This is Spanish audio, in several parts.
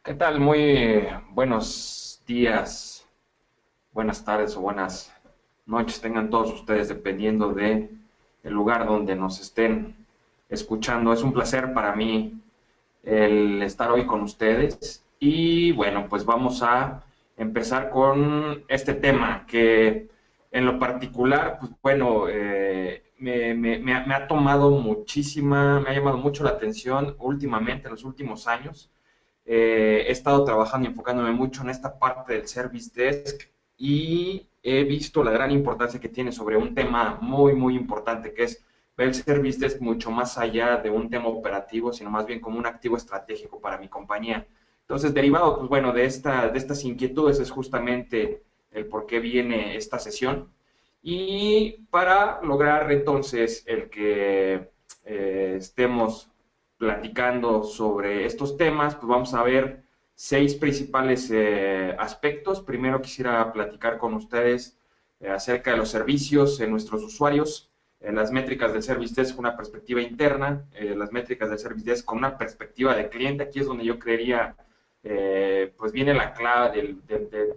¿Qué tal? Muy buenos días, buenas tardes o buenas noches tengan todos ustedes dependiendo de el lugar donde nos estén escuchando. Es un placer para mí el estar hoy con ustedes y bueno, pues vamos a empezar con este tema que en lo particular, pues bueno, me ha tomado muchísima, me ha llamado mucho la atención últimamente, en los últimos años. He estado trabajando y enfocándome mucho en esta parte del Service Desk y he visto la gran importancia que tiene sobre un tema muy, muy importante, que es ver el Service Desk mucho más allá de un tema operativo, sino más bien como un activo estratégico para mi compañía. Entonces, derivado, pues bueno, de estas inquietudes es justamente el por qué viene esta sesión. Y para lograr entonces el que estemos platicando sobre estos temas, pues vamos a ver seis principales aspectos. Primero quisiera platicar con ustedes acerca de los servicios en nuestros usuarios, las métricas del Service Desk con una perspectiva interna, las métricas del Service Desk con una perspectiva de cliente. Aquí es donde yo creería, pues viene la clave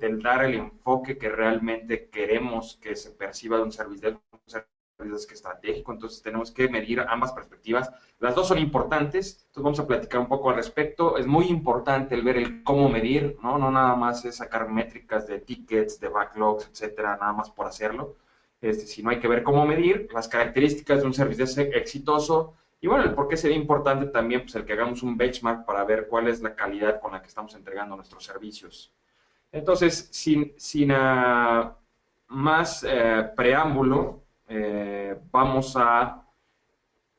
del dar el enfoque que realmente queremos que se perciba de un Service Desk, un Service Desk estratégico. Entonces tenemos que medir ambas perspectivas. Las dos son importantes, entonces vamos a platicar un poco al respecto. Es muy importante el ver el cómo medir, ¿no? No nada más es sacar métricas de tickets, de backlogs, etcétera, nada más por hacerlo. Sino hay que ver cómo medir las características de un servicio exitoso y bueno, el por qué sería importante también pues, el que hagamos un benchmark para ver cuál es la calidad con la que estamos entregando nuestros servicios. Entonces, sin más preámbulo, vamos a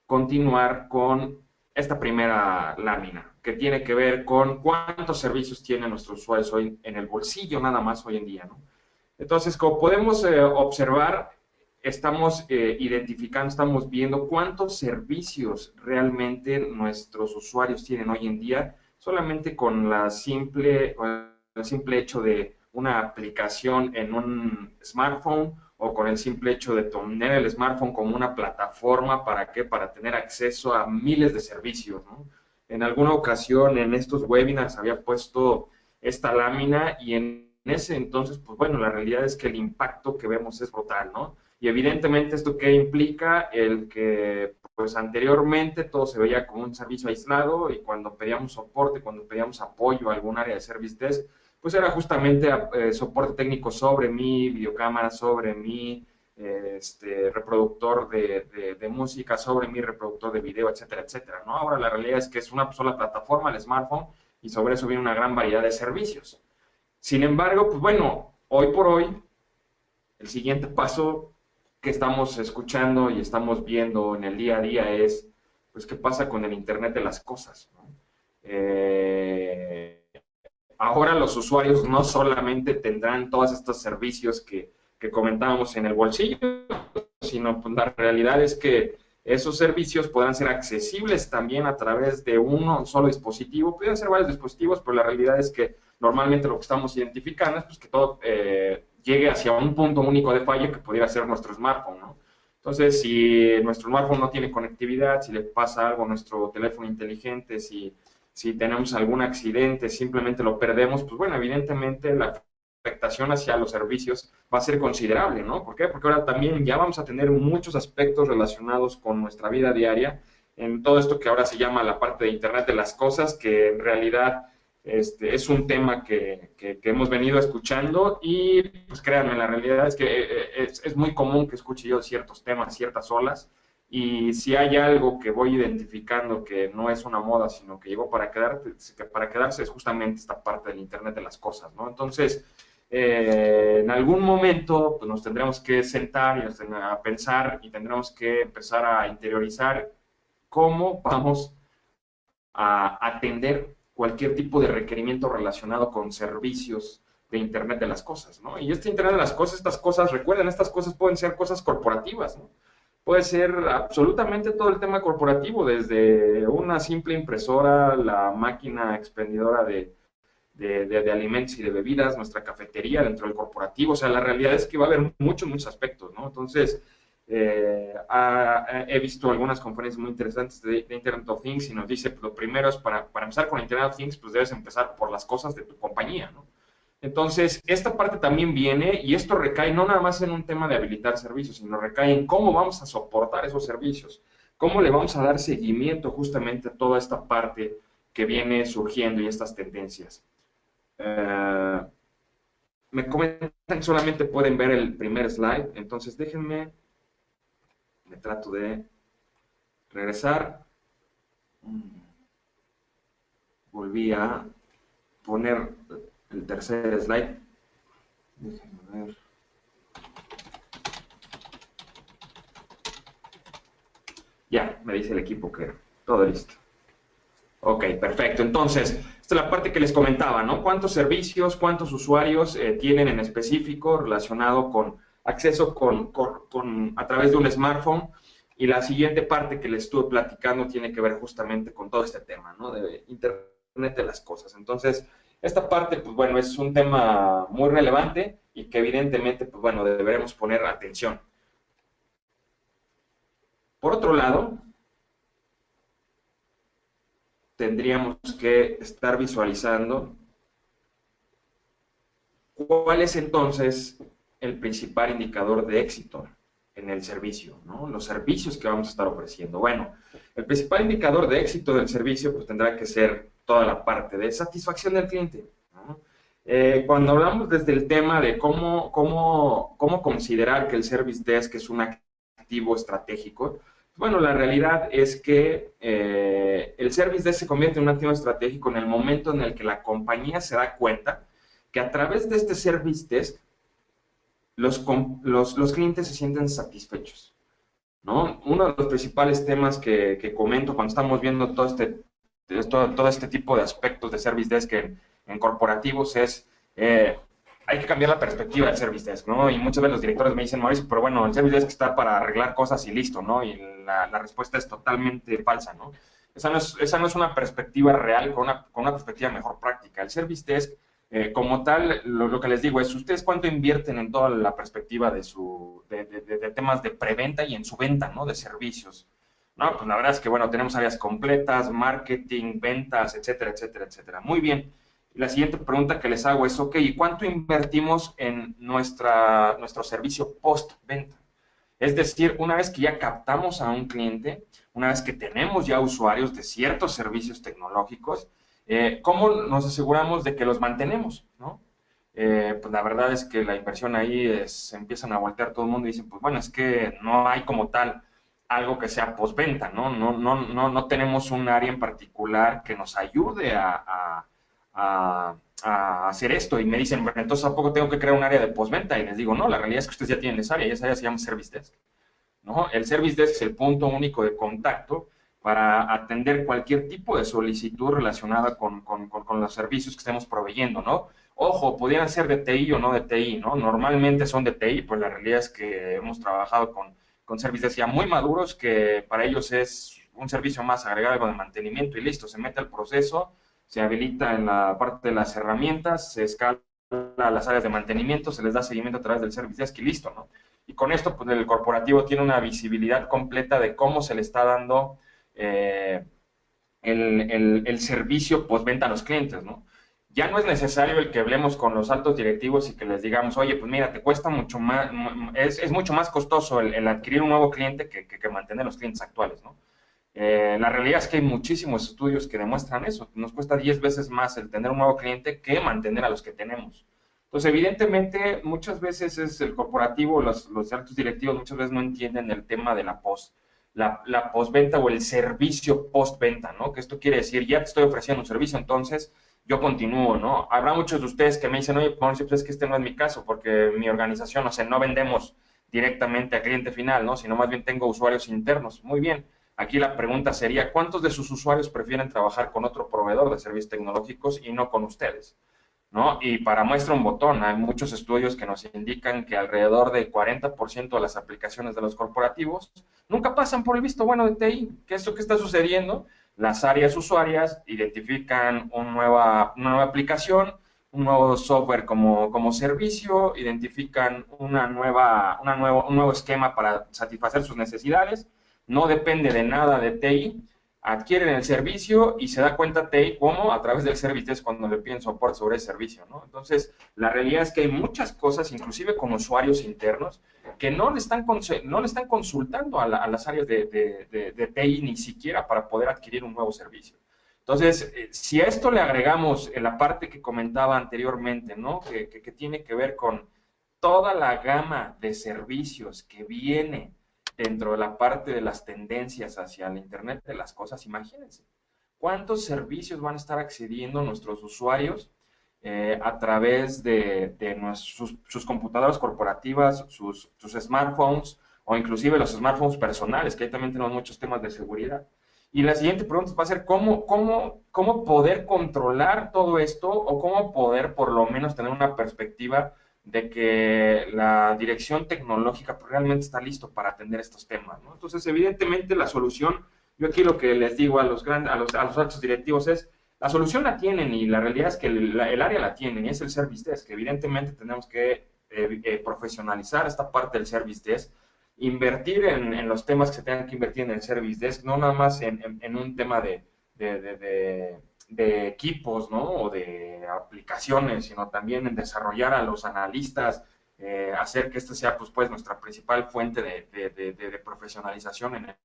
continuar con esta primera lámina, que tiene que ver con cuántos servicios tienen nuestros usuarios hoy en el bolsillo, nada más hoy en día, ¿no? Entonces, como podemos observar, estamos identificando, estamos viendo cuántos servicios realmente nuestros usuarios tienen hoy en día, solamente con el simple hecho de una aplicación en un smartphone o con el simple hecho de tener el smartphone como una plataforma, ¿para qué? Para tener acceso a miles de servicios, ¿no? En alguna ocasión en estos webinars había puesto esta lámina y en ese entonces, pues bueno, la realidad es que el impacto que vemos es brutal, ¿no? Y evidentemente esto que implica el que pues anteriormente todo se veía como un servicio aislado y cuando pedíamos soporte, cuando pedíamos apoyo a algún área de Service Desk, pues era justamente soporte técnico sobre mi videocámara, sobre mi reproductor de música, sobre mi reproductor de video, etcétera, etcétera, ¿no? Ahora la realidad es que es una sola plataforma, el smartphone, y sobre eso viene una gran variedad de servicios. Sin embargo, pues bueno, hoy por hoy, el siguiente paso que estamos escuchando y estamos viendo en el día a día es, pues, ¿qué pasa con el Internet de las cosas? ¿No? Eh, Ahora los usuarios no solamente tendrán todos estos servicios que comentábamos en el bolsillo, sino pues, la realidad es que esos servicios podrán ser accesibles también a través de un solo dispositivo. Pueden ser varios dispositivos, pero la realidad es que normalmente lo que estamos identificando es pues, que todo llegue hacia un punto único de falla que pudiera ser nuestro smartphone, ¿no? Entonces, si nuestro smartphone no tiene conectividad, si le pasa algo a nuestro teléfono inteligente, si tenemos algún accidente, simplemente lo perdemos, pues bueno, evidentemente la afectación hacia los servicios va a ser considerable, ¿no? ¿Por qué? Porque ahora también ya vamos a tener muchos aspectos relacionados con nuestra vida diaria, en todo esto que ahora se llama la parte de Internet de las cosas, que en realidad es un tema que hemos venido escuchando y pues créanme, la realidad es que es muy común que escuche yo ciertos temas, ciertas olas, y si hay algo que voy identificando que no es una moda, sino que llegó para quedarse es justamente esta parte del Internet de las cosas, ¿no? Entonces, en algún momento pues, nos tendremos que sentar y a pensar y tendremos que empezar a interiorizar cómo vamos a atender cualquier tipo de requerimiento relacionado con servicios de Internet de las cosas, ¿no? Y este Internet de las cosas, estas cosas, recuerden, estas cosas pueden ser cosas corporativas, ¿no? Puede ser absolutamente todo el tema corporativo, desde una simple impresora, la máquina expendedora de alimentos y de bebidas, nuestra cafetería dentro del corporativo. O sea, la realidad es que va a haber muchos, muchos aspectos, ¿no? Entonces, he visto algunas conferencias muy interesantes de Internet of Things y nos dice, pues, lo primero es para empezar con Internet of Things, pues debes empezar por las cosas de tu compañía, ¿no? Entonces, esta parte también viene, y esto recae no nada más en un tema de habilitar servicios, sino recae en cómo vamos a soportar esos servicios, cómo le vamos a dar seguimiento justamente a toda esta parte que viene surgiendo y estas tendencias. Me comentan que solamente pueden ver el primer slide, entonces déjenme, me trato de regresar. Volví a poner el tercer slide. Déjenme ver. Ya, me dice el equipo que todo listo. Ok, perfecto. Entonces, esta es la parte que les comentaba, ¿no? ¿Cuántos servicios, cuántos usuarios tienen en específico relacionado con acceso a través de un smartphone? Y la siguiente parte que les estuve platicando tiene que ver justamente con todo este tema, ¿no? De Internet de las cosas. Entonces, esta parte, pues bueno, es un tema muy relevante y que evidentemente, pues bueno, deberemos poner atención. Por otro lado, tendríamos que estar visualizando cuál es entonces el principal indicador de éxito en el servicio, ¿no? Los servicios que vamos a estar ofreciendo. Bueno, el principal indicador de éxito del servicio pues tendrá que ser toda la parte de satisfacción del cliente, ¿no? Cuando hablamos desde el tema de cómo considerar que el Service Desk es un activo estratégico, bueno, la realidad es que el Service Desk se convierte en un activo estratégico en el momento en el que la compañía se da cuenta que a través de este Service Desk los clientes se sienten satisfechos, ¿no? Uno de los principales temas que comento cuando estamos viendo todo este tipo de aspectos de Service Desk en corporativos es, hay que cambiar la perspectiva del Service Desk, ¿no? Y muchas veces los directores me dicen, Mauricio, pero bueno, el Service Desk está para arreglar cosas y listo, ¿no? Y la respuesta es totalmente falsa, ¿no? Esa no es una perspectiva real con una perspectiva mejor práctica. El Service Desk como tal, lo que les digo es, ¿ustedes cuánto invierten en toda la perspectiva de temas de preventa y en su venta, ¿no? De servicios. No, pues la verdad es que, bueno, tenemos áreas completas, marketing, ventas, etcétera, etcétera, etcétera. Muy bien. La siguiente pregunta que les hago es, ok, ¿y cuánto invertimos en nuestro servicio post-venta? Es decir, una vez que ya captamos a un cliente, una vez que tenemos ya usuarios de ciertos servicios tecnológicos, ¿cómo nos aseguramos de que los mantenemos, ¿no? Pues la verdad es que la inversión ahí empiezan a voltear todo el mundo y dicen, pues bueno, es que no hay como tal algo que sea postventa, ¿no? No tenemos un área en particular que nos ayude a hacer esto. Y me dicen, bueno, entonces ¿a poco tengo que crear un área de postventa? Y les digo, no, la realidad es que ustedes ya tienen esa área y esa área se llama Service Desk, ¿no? El Service Desk es el punto único de contacto para atender cualquier tipo de solicitud relacionada con los servicios que estemos proveyendo, ¿no? Ojo, pudieran ser de TI o no de TI, ¿no? Normalmente son de TI, pues la realidad es que hemos trabajado con Service Desk ya muy maduros, que para ellos es un servicio más agregado de mantenimiento y listo, se mete al proceso, se habilita en la parte de las herramientas, se escala a las áreas de mantenimiento, se les da seguimiento a través del Service Desk y listo, ¿no? Y con esto, pues el corporativo tiene una visibilidad completa de cómo se le está dando el servicio postventa a los clientes, ¿no? Ya no es necesario el que hablemos con los altos directivos y que les digamos, oye, pues mira, te cuesta mucho más, es mucho más costoso el adquirir un nuevo cliente que mantener los clientes actuales, ¿no? La realidad es que hay muchísimos estudios que demuestran eso. Nos cuesta 10 veces más el tener un nuevo cliente que mantener a los que tenemos. Entonces, evidentemente, muchas veces es el corporativo, los altos directivos muchas veces no entienden el tema de la postventa o el servicio postventa, ¿no? Que esto quiere decir, ya te estoy ofreciendo un servicio, entonces yo continúo, ¿no? Habrá muchos de ustedes que me dicen, oye, Mauricio, pues es que este no es mi caso, porque mi organización, o sea, no vendemos directamente al cliente final, ¿no? Sino más bien tengo usuarios internos. Muy bien. Aquí la pregunta sería, ¿cuántos de sus usuarios prefieren trabajar con otro proveedor de servicios tecnológicos y no con ustedes? ¿No? Y para muestra un botón, hay muchos estudios que nos indican que alrededor del 40% de las aplicaciones de los corporativos nunca pasan por el visto bueno de TI. ¿Qué es lo que está sucediendo? Las áreas usuarias identifican una nueva aplicación, un nuevo software como servicio, identifican un nuevo esquema para satisfacer sus necesidades, no depende de nada de TI, adquieren el servicio y se da cuenta TI cómo a través del service desk cuando le piden soporte sobre el servicio, ¿no? Entonces, la realidad es que hay muchas cosas, inclusive con usuarios internos, que no le están consultando a las áreas de TI ni siquiera para poder adquirir un nuevo servicio. Entonces, si a esto le agregamos la parte que comentaba anteriormente, ¿no? Que tiene que ver con toda la gama de servicios que viene dentro de la parte de las tendencias hacia el Internet de las cosas, imagínense, ¿cuántos servicios van a estar accediendo nuestros usuarios a través de sus computadoras corporativas, sus smartphones o inclusive los smartphones personales, que ahí también tenemos muchos temas de seguridad? Y la siguiente pregunta va a ser cómo poder controlar todo esto o cómo poder por lo menos tener una perspectiva de que la dirección tecnológica pues, realmente está listo para atender estos temas, ¿no? Entonces, evidentemente, la solución, yo aquí lo que les digo a los altos directivos es, la solución la tienen y la realidad es que el área la tienen y es el Service Desk. Evidentemente, tenemos que profesionalizar esta parte del Service Desk, invertir en los temas que se tengan que invertir en el Service Desk, no nada más en un tema de, de, de equipos, ¿no? O de aplicaciones, sino también en desarrollar a los analistas, hacer que esta sea pues nuestra principal fuente de profesionalización en el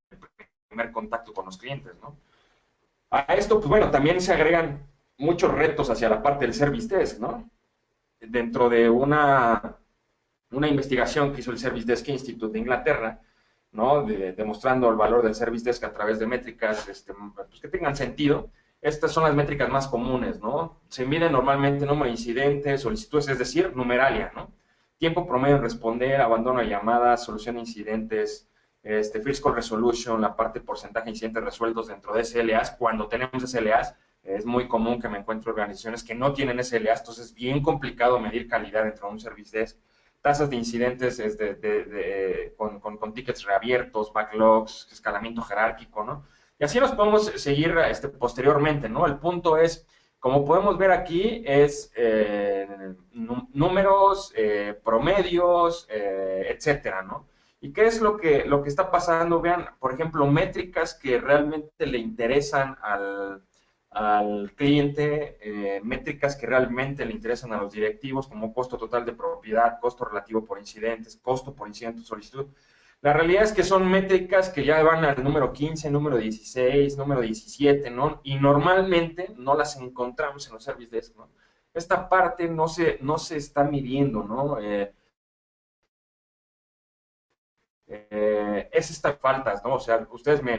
primer contacto con los clientes, ¿no? A esto, pues bueno, también se agregan muchos retos hacia la parte del Service Desk, ¿no? Dentro de una investigación que hizo el Service Desk Institute de Inglaterra, ¿no? Demostrando el valor del Service Desk a través de métricas pues que tengan sentido. Estas son las métricas más comunes, ¿no? Se mide normalmente número de incidentes, solicitudes, es decir, numeralia, ¿no? Tiempo promedio en responder, abandono de llamadas, solución de incidentes, First Call Resolution, la parte porcentaje de incidentes resueltos dentro de SLAs. Cuando tenemos SLAs, es muy común que me encuentre organizaciones que no tienen SLAs, entonces es bien complicado medir calidad dentro de un Service Desk. Tasas de incidentes con tickets reabiertos, backlogs, escalamiento jerárquico, ¿no? Y así nos podemos seguir posteriormente, ¿no? El punto es, como podemos ver aquí, es números, promedios, etcétera, ¿no? ¿Y qué es lo que está pasando? Vean, por ejemplo, métricas que realmente le interesan al cliente, métricas que realmente le interesan a los directivos, como costo total de propiedad, costo relativo por incidentes, costo por incidente solicitud. La realidad es que son métricas que ya van al número 15, número 16, número 17, ¿no? Y normalmente no las encontramos en los service desk, ¿no? Esta parte no se está midiendo, ¿no? Es estas faltas, ¿no? O sea, ustedes me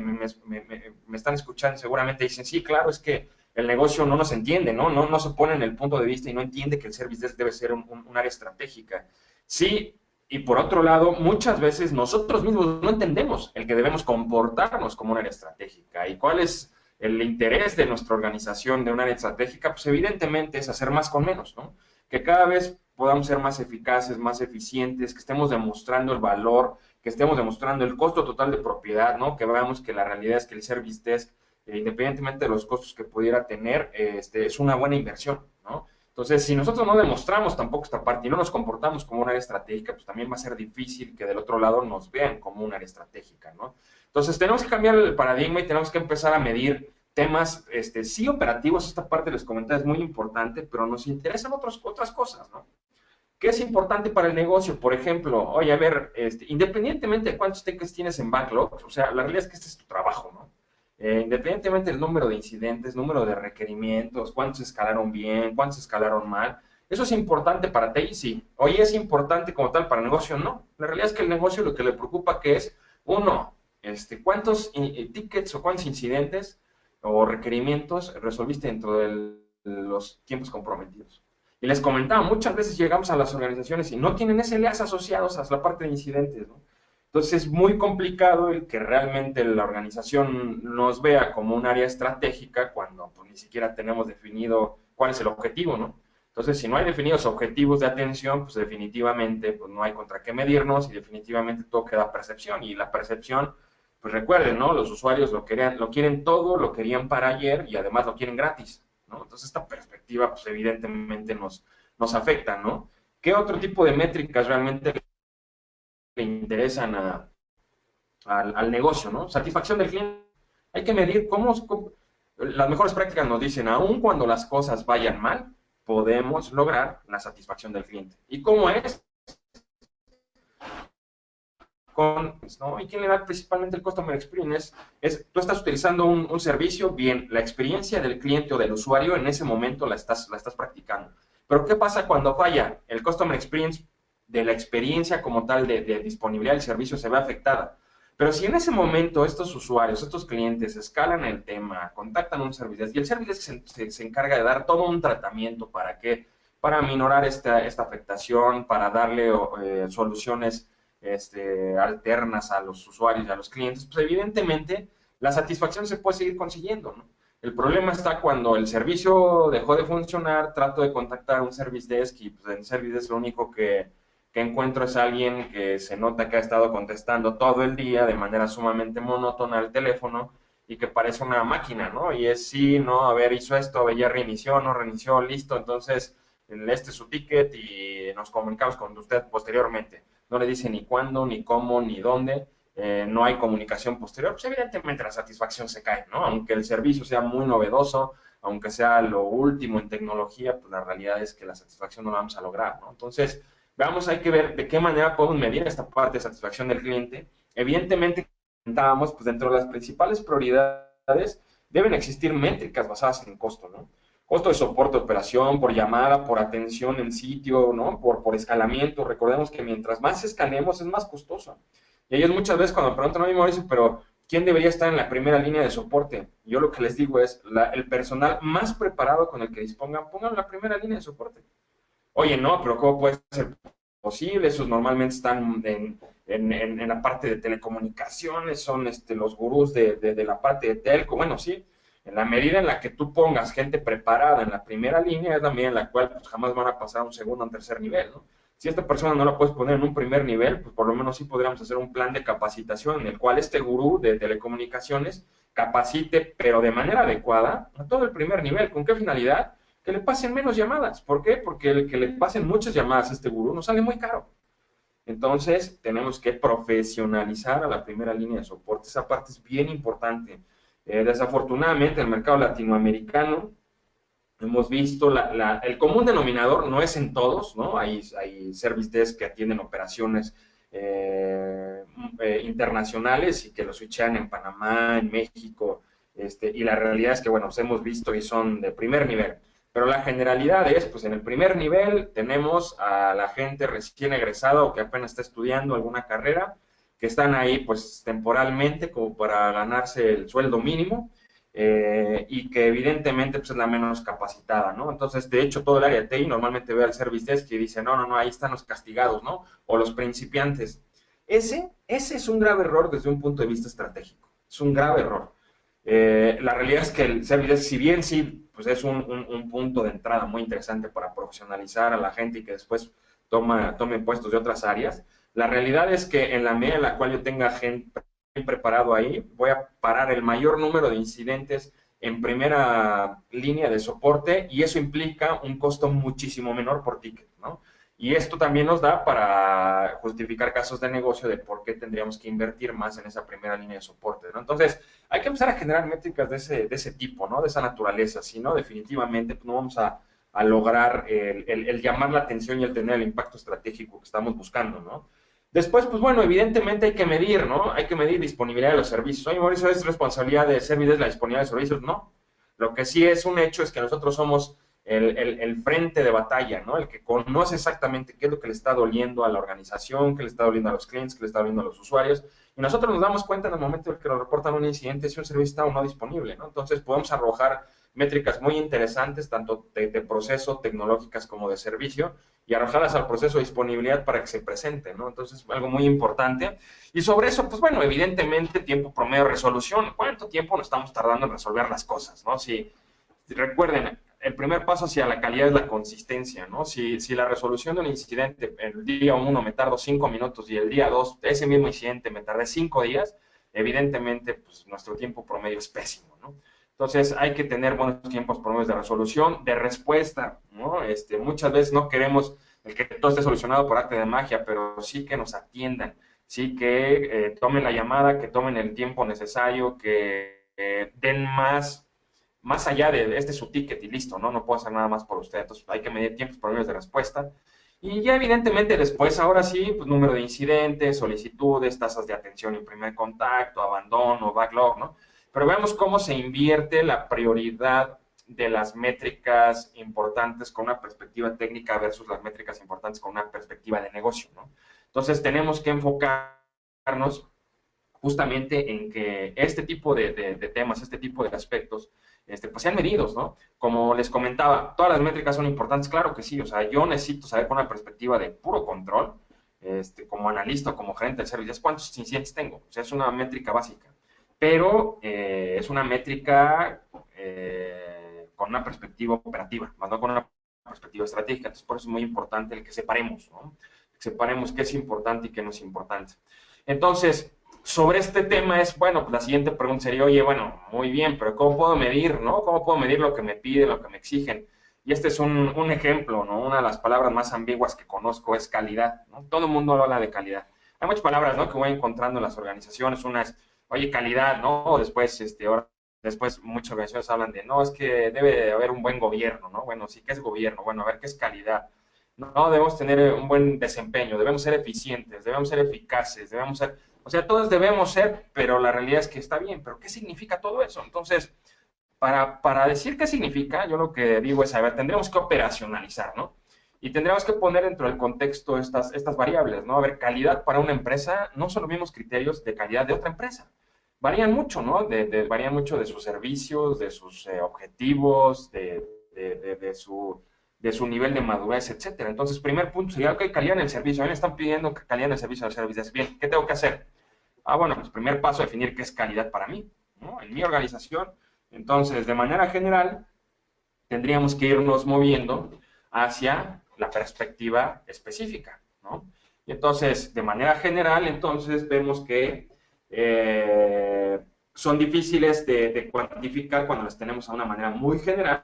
están escuchando, seguramente dicen, sí, claro, es que el negocio no nos entiende, ¿no? No se pone en el punto de vista y no entiende que el service desk debe ser un área estratégica. Sí, y por otro lado, muchas veces nosotros mismos no entendemos el que debemos comportarnos como un área estratégica. ¿Y cuál es el interés de nuestra organización de un área estratégica? Pues evidentemente es hacer más con menos, ¿no? Que cada vez podamos ser más eficaces, más eficientes, que estemos demostrando el valor, que estemos demostrando el costo total de propiedad, ¿no? Que veamos que la realidad es que el Service Desk, independientemente de los costos que pudiera tener, es una buena inversión, ¿no? Entonces, si nosotros no demostramos tampoco esta parte y no nos comportamos como un área estratégica, pues también va a ser difícil que del otro lado nos vean como un área estratégica, ¿no? Entonces, tenemos que cambiar el paradigma y tenemos que empezar a medir temas, sí operativos, esta parte les comenté es muy importante, pero nos interesan otras cosas, ¿no? ¿Qué es importante para el negocio? Por ejemplo, oye, a ver, independientemente de cuántos tickets tienes en backlog, o sea, la realidad es que este es tu trabajo, ¿no? Independientemente del número de incidentes, número de requerimientos, cuántos escalaron bien, cuántos escalaron mal, eso es importante para ti, sí. Oye, ¿es importante como tal para el negocio? No. La realidad es que el negocio lo que le preocupa que es, uno, cuántos tickets o cuántos incidentes o requerimientos resolviste dentro de los tiempos comprometidos. Y les comentaba, muchas veces llegamos a las organizaciones y no tienen SLAs asociados a la parte de incidentes, ¿no? Entonces es muy complicado el que realmente la organización nos vea como un área estratégica cuando pues, ni siquiera tenemos definido cuál es el objetivo, ¿no? Entonces, si no hay definidos objetivos de atención, pues definitivamente pues, no hay contra qué medirnos y definitivamente todo queda percepción. Y la percepción, pues recuerden, ¿no? Los usuarios lo quieren todo, lo querían para ayer y además lo quieren gratis. ¿no? Entonces, esta perspectiva, pues evidentemente nos afecta, ¿no? ¿Qué otro tipo de métricas realmente le interesan al negocio, ¿no? Satisfacción del cliente. Hay que medir las mejores prácticas nos dicen, aun cuando las cosas vayan mal, podemos lograr la satisfacción del cliente. ¿Y cómo es? ¿No? ¿Y quién le da principalmente el Customer Experience? Tú estás utilizando un servicio, bien, la experiencia del cliente o del usuario en ese momento la estás practicando. Pero ¿qué pasa cuando falla? El Customer Experience de la experiencia como tal de disponibilidad del servicio se ve afectada. Pero si en ese momento estos usuarios, estos clientes escalan el tema, contactan un service desk y el service desk se encarga de dar todo un tratamiento para que para minorar esta afectación, para darle soluciones alternas a los usuarios y a los clientes, pues evidentemente la satisfacción se puede seguir consiguiendo, ¿no? El problema está cuando el servicio dejó de funcionar, trato de contactar a un service desk y pues en service desk lo único que encuentro es alguien que se nota que ha estado contestando todo el día de manera sumamente monótona al teléfono y que parece una máquina, ¿no? Y es sí, no, a ver, hizo esto, a ver, ya reinició, no reinició, listo, entonces este es su ticket y nos comunicamos con usted posteriormente. No le dice ni cuándo, ni cómo, ni dónde, no hay comunicación posterior, pues evidentemente la satisfacción se cae, ¿no? Aunque el servicio sea muy novedoso, aunque sea lo último en tecnología, pues la realidad es que la satisfacción no la vamos a lograr, ¿no? Entonces, veamos, hay que ver de qué manera podemos medir esta parte de satisfacción del cliente. Evidentemente, comentábamos, pues dentro de las principales prioridades deben existir métricas basadas en costo, ¿no? Costo de soporte de operación, por llamada, por atención en sitio, ¿no? Por escalamiento. Recordemos que mientras más escalemos es más costoso. Y ellos muchas veces cuando me preguntan a mí, Mauricio, pero ¿quién debería estar en la primera línea de soporte? Yo lo que les digo es, el personal más preparado con el que dispongan, pongan la primera línea de soporte. Oye, no, pero ¿cómo puede ser posible? Esos normalmente están en la parte de telecomunicaciones, son los gurús de la parte de telco. Bueno, sí, en la medida en la que tú pongas gente preparada en la primera línea, es la medida en la cual pues, jamás van a pasar a un segundo o un tercer nivel, ¿no? Si esta persona no la puedes poner en un primer nivel, pues por lo menos sí podríamos hacer un plan de capacitación en el cual este gurú de telecomunicaciones capacite, pero de manera adecuada, a todo el primer nivel. ¿Con qué finalidad? Que le pasen menos llamadas. ¿Por qué? Porque el que le pasen muchas llamadas a este gurú nos sale muy caro. Entonces, tenemos que profesionalizar a la primera línea de soporte. Esa parte es bien importante. Desafortunadamente, el mercado latinoamericano, hemos visto el común denominador, no es en todos, ¿no? Hay service desk que atienden operaciones internacionales y que lo switchan en Panamá, en México, y la realidad es que, bueno, pues hemos visto y son de primer nivel. Pero la generalidad es, pues en el primer nivel tenemos a la gente recién egresada o que apenas está estudiando alguna carrera, que están ahí pues temporalmente como para ganarse el sueldo mínimo, y que evidentemente pues, es la menos capacitada, ¿no? Entonces, de hecho, todo el área de TI normalmente ve al service desk y dice, no, no, no, ahí están los castigados, ¿no? O los principiantes. Ese es un grave error desde un punto de vista estratégico. Es un grave error. La realidad es que el service desk, si bien sí, pues es un punto de entrada muy interesante para profesionalizar a la gente y que después tome puestos de otras áreas, la realidad es que en la medida en la cual yo tenga gente preparado ahí, voy a parar el mayor número de incidentes en primera línea de soporte y eso implica un costo muchísimo menor por ticket, ¿no? Y esto también nos da para justificar casos de negocio de por qué tendríamos que invertir más en esa primera línea de soporte, ¿no? Entonces, hay que empezar a generar métricas de ese tipo, ¿no? De esa naturaleza, si no, definitivamente pues, no vamos a lograr el llamar la atención y el tener el impacto estratégico que estamos buscando, ¿no? Después, pues bueno, evidentemente hay que medir, ¿no? Hay que medir disponibilidad de los servicios. Oye, Mauricio, ¿es responsabilidad de Servides la disponibilidad de servicios? No. Lo que sí es un hecho es que nosotros somos el frente de batalla, ¿no? El que conoce exactamente qué es lo que le está doliendo a la organización, qué le está doliendo a los clientes, qué le está doliendo a los usuarios. Y nosotros nos damos cuenta en el momento en que nos reportan un incidente si un servicio está o no disponible, ¿no? Entonces podemos arrojar métricas muy interesantes, tanto de proceso, tecnológicas como de servicio, y arrojarlas al proceso de disponibilidad para que se presente, ¿no? Entonces, algo muy importante. Y sobre eso, pues bueno, evidentemente, tiempo promedio de resolución. ¿Cuánto tiempo nos estamos tardando en resolver las cosas, no? Si recuerden, el primer paso hacia la calidad es la consistencia, ¿no? Si la resolución de un incidente el día 1 me tardo 5 minutos y el día 2 ese mismo incidente me tardé 5 días, evidentemente, pues nuestro tiempo promedio es pésimo, ¿no? Entonces hay que tener buenos tiempos promedios de resolución, de respuesta, ¿no? Muchas veces no queremos el que todo esté solucionado por arte de magia, pero sí que nos atiendan, sí que tomen la llamada, que tomen el tiempo necesario, que den más allá de este es su ticket y listo, ¿no? No puedo hacer nada más por usted. Entonces hay que medir tiempos promedios de respuesta. Y ya evidentemente después, ahora sí, pues número de incidentes, solicitudes, tasas de atención en primer contacto, abandono, backlog, ¿no? Pero veamos cómo se invierte la prioridad de las métricas importantes con una perspectiva técnica versus las métricas importantes con una perspectiva de negocio, ¿no? Entonces tenemos que enfocarnos justamente en que este tipo de temas, este tipo de aspectos, pues sean medidos, ¿no? Como les comentaba, ¿todas las métricas son importantes? Claro que sí, o sea, yo necesito saber con una perspectiva de puro control, como analista o como gerente de servicios, cuántos incidentes tengo, o sea, es una métrica básica, pero es una métrica con una perspectiva operativa, más no con una perspectiva estratégica, entonces por eso es muy importante el que separemos, ¿no? Que separemos qué es importante y qué no es importante. Entonces, sobre este tema es, bueno, pues la siguiente pregunta sería, oye, bueno, muy bien, pero ¿cómo puedo medir, no? ¿Cómo puedo medir lo que me piden, lo que me exigen? Y este es un ejemplo, ¿no? Una de las palabras más ambiguas que conozco es calidad, ¿no? Todo el mundo habla de calidad. Hay muchas palabras, ¿no? Que voy encontrando en las organizaciones. Una es, oye, calidad, ¿no? O después, ahora, después muchas organizaciones hablan de, no, es que debe de haber un buen gobierno, ¿no? Bueno, sí, ¿qué es gobierno? Bueno, a ver, ¿qué es calidad? No, debemos tener un buen desempeño, debemos ser eficientes, debemos ser eficaces, debemos ser, o sea, todos debemos ser, pero la realidad es que está bien, pero ¿qué significa todo eso? Entonces, para decir qué significa, yo lo que digo es, a ver, tendremos que operacionalizar, ¿no? Y tendríamos que poner dentro del contexto estas variables, ¿no? A ver, calidad para una empresa no son los mismos criterios de calidad de otra empresa. Varían mucho, ¿no? Varían mucho de sus servicios, de sus objetivos, de su nivel de madurez, etcétera. Entonces, primer punto sería, ok, calidad en el servicio. A mí me están pidiendo calidad en el servicio al servicio. Bien, ¿qué tengo que hacer? Bueno, pues primer paso, definir qué es calidad para mí, ¿no? En mi organización. Entonces, de manera general, tendríamos que irnos moviendo hacia la perspectiva específica, ¿no? Y entonces, de manera general, entonces vemos que son difíciles de cuantificar cuando las tenemos a una manera muy general.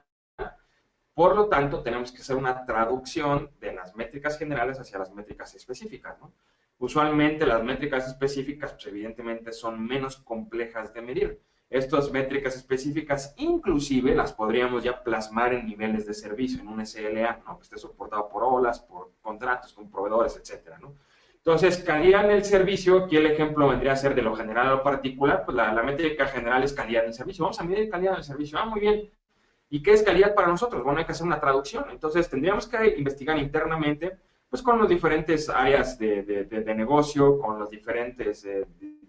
Por lo tanto, tenemos que hacer una traducción de las métricas generales hacia las métricas específicas, ¿no? Usualmente las métricas específicas, pues evidentemente son menos complejas de medir. Estas métricas específicas inclusive las podríamos ya plasmar en niveles de servicio, en un SLA, ¿no? Que esté soportado por olas, por contratos con proveedores, etcétera, ¿no? Entonces, calidad en el servicio, aquí el ejemplo vendría a ser de lo general a lo particular, pues la métrica general es calidad en el servicio. Vamos a medir calidad en el servicio. Muy bien. ¿Y qué es calidad para nosotros? Bueno, hay que hacer una traducción. Entonces, tendríamos que investigar internamente, pues con las diferentes áreas de negocio, con los diferentes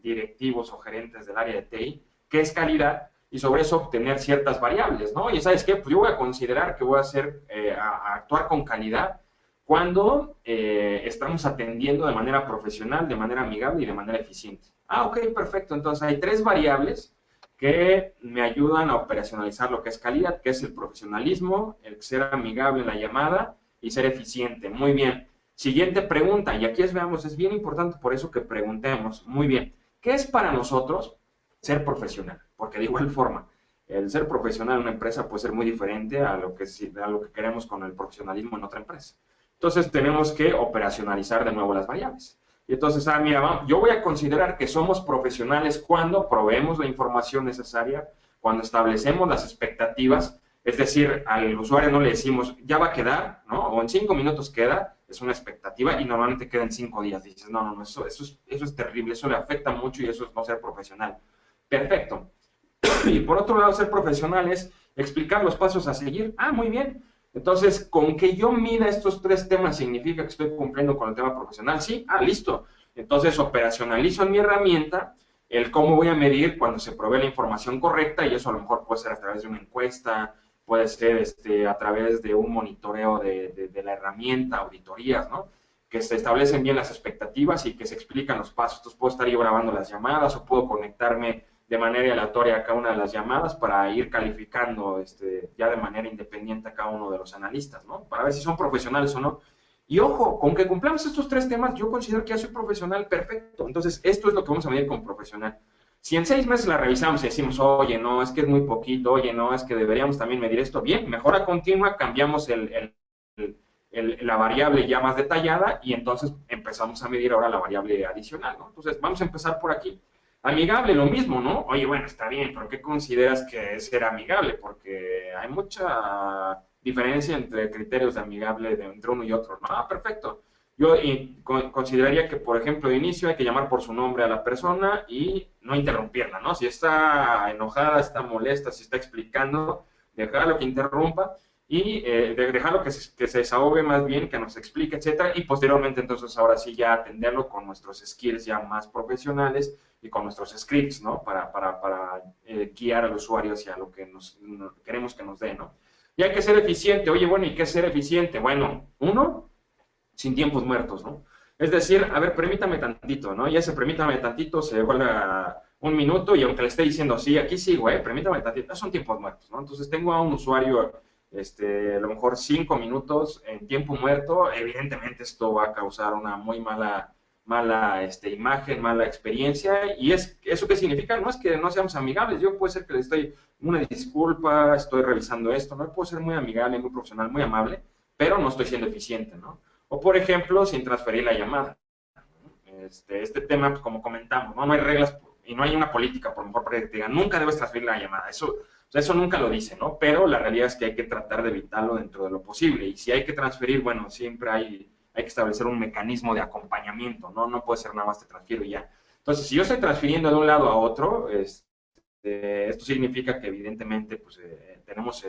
directivos o gerentes del área de TI, qué es calidad, y sobre eso obtener ciertas variables, ¿no? Y ¿sabes qué? Pues yo voy a considerar que voy a hacer, a actuar con calidad cuando estamos atendiendo de manera profesional, de manera amigable y de manera eficiente. Ok, perfecto. Entonces, hay tres variables que me ayudan a operacionalizar lo que es calidad, que es el profesionalismo, el ser amigable en la llamada y ser eficiente. Muy bien. Siguiente pregunta, y aquí veamos, es bien importante por eso que preguntemos. Muy bien, ¿qué es para nosotros ser profesional? Porque de igual forma, el ser profesional en una empresa puede ser muy diferente a lo que queremos con el profesionalismo en otra empresa. Entonces tenemos que operacionalizar de nuevo las variables. Y entonces, mira, yo voy a considerar que somos profesionales cuando proveemos la información necesaria, cuando establecemos las expectativas, es decir, al usuario no le decimos, ya va a quedar, ¿no? O en 5 minutos queda, es una expectativa y normalmente queda en 5 días. Dices, no, eso es terrible, eso le afecta mucho y eso es no ser profesional. Perfecto. Y por otro lado, ser profesional es explicar los pasos a seguir. Muy bien. Entonces, con que yo mida estos tres temas, ¿significa que estoy cumpliendo con el tema profesional? Sí, listo. Entonces, operacionalizo en mi herramienta el cómo voy a medir cuando se provee la información correcta, y eso a lo mejor puede ser a través de una encuesta, puede ser a través de un monitoreo de la herramienta, auditorías, ¿no? Que se establecen bien las expectativas y que se explican los pasos. Entonces, puedo estar yo grabando las llamadas o puedo conectarme de manera aleatoria a cada una de las llamadas para ir calificando ya de manera independiente a cada uno de los analistas, ¿no? Para ver si son profesionales o no. Y ojo, con que cumplamos estos tres temas, yo considero que ya soy profesional perfecto. Entonces, esto es lo que vamos a medir como profesional. Si en 6 meses la revisamos y decimos, oye, no, es que es muy poquito, oye, no, es que deberíamos también medir esto, bien, mejora continua, cambiamos la variable ya más detallada y entonces empezamos a medir ahora la variable adicional, ¿no? Entonces, vamos a empezar por aquí. Amigable, lo mismo, ¿no? Oye, bueno, está bien, pero ¿qué consideras que es ser amigable? Porque hay mucha diferencia entre criterios de amigable entre uno y otro, ¿no? Ah, perfecto. Yo consideraría que, por ejemplo, de inicio hay que llamar por su nombre a la persona y no interrumpirla, ¿no? Si está enojada, está molesta, si está explicando, dejarlo que interrumpa y dejarlo que se desahogue más bien, que nos explique, etcétera, y posteriormente entonces ahora sí ya atenderlo con nuestros skills ya más profesionales y con nuestros scripts, ¿no? Para guiar al usuario hacia lo que queremos que nos dé, ¿no? Y hay que ser eficiente. Oye, bueno, ¿y qué es ser eficiente? Bueno, uno, sin tiempos muertos, ¿no? Es decir, a ver, permítame tantito, ¿no? Y ese permítame tantito se vuelve a 1 minuto y aunque le esté diciendo, sí, aquí sigo, permítame tantito, son tiempos muertos, ¿no? Entonces tengo a un usuario, a lo mejor 5 minutos en tiempo muerto, evidentemente esto va a causar una muy mala imagen, mala experiencia, y ¿eso qué significa? No es que no seamos amigables, yo puede ser que le estoy, una disculpa, estoy revisando esto, ¿no? Puedo ser muy amigable, muy profesional, muy amable, pero no estoy siendo eficiente, ¿no? O por ejemplo, sin transferir la llamada. Este tema, pues, como comentamos, ¿no? No hay reglas y no hay una política, por mejor que te digan, nunca debes transferir la llamada. Eso nunca lo dice, ¿no? Pero la realidad es que hay que tratar de evitarlo dentro de lo posible. Y si hay que transferir, bueno, siempre hay que establecer un mecanismo de acompañamiento, ¿no? No puede ser nada más te transfiero y ya. Entonces, si yo estoy transfiriendo de un lado a otro, esto significa que evidentemente pues, tenemos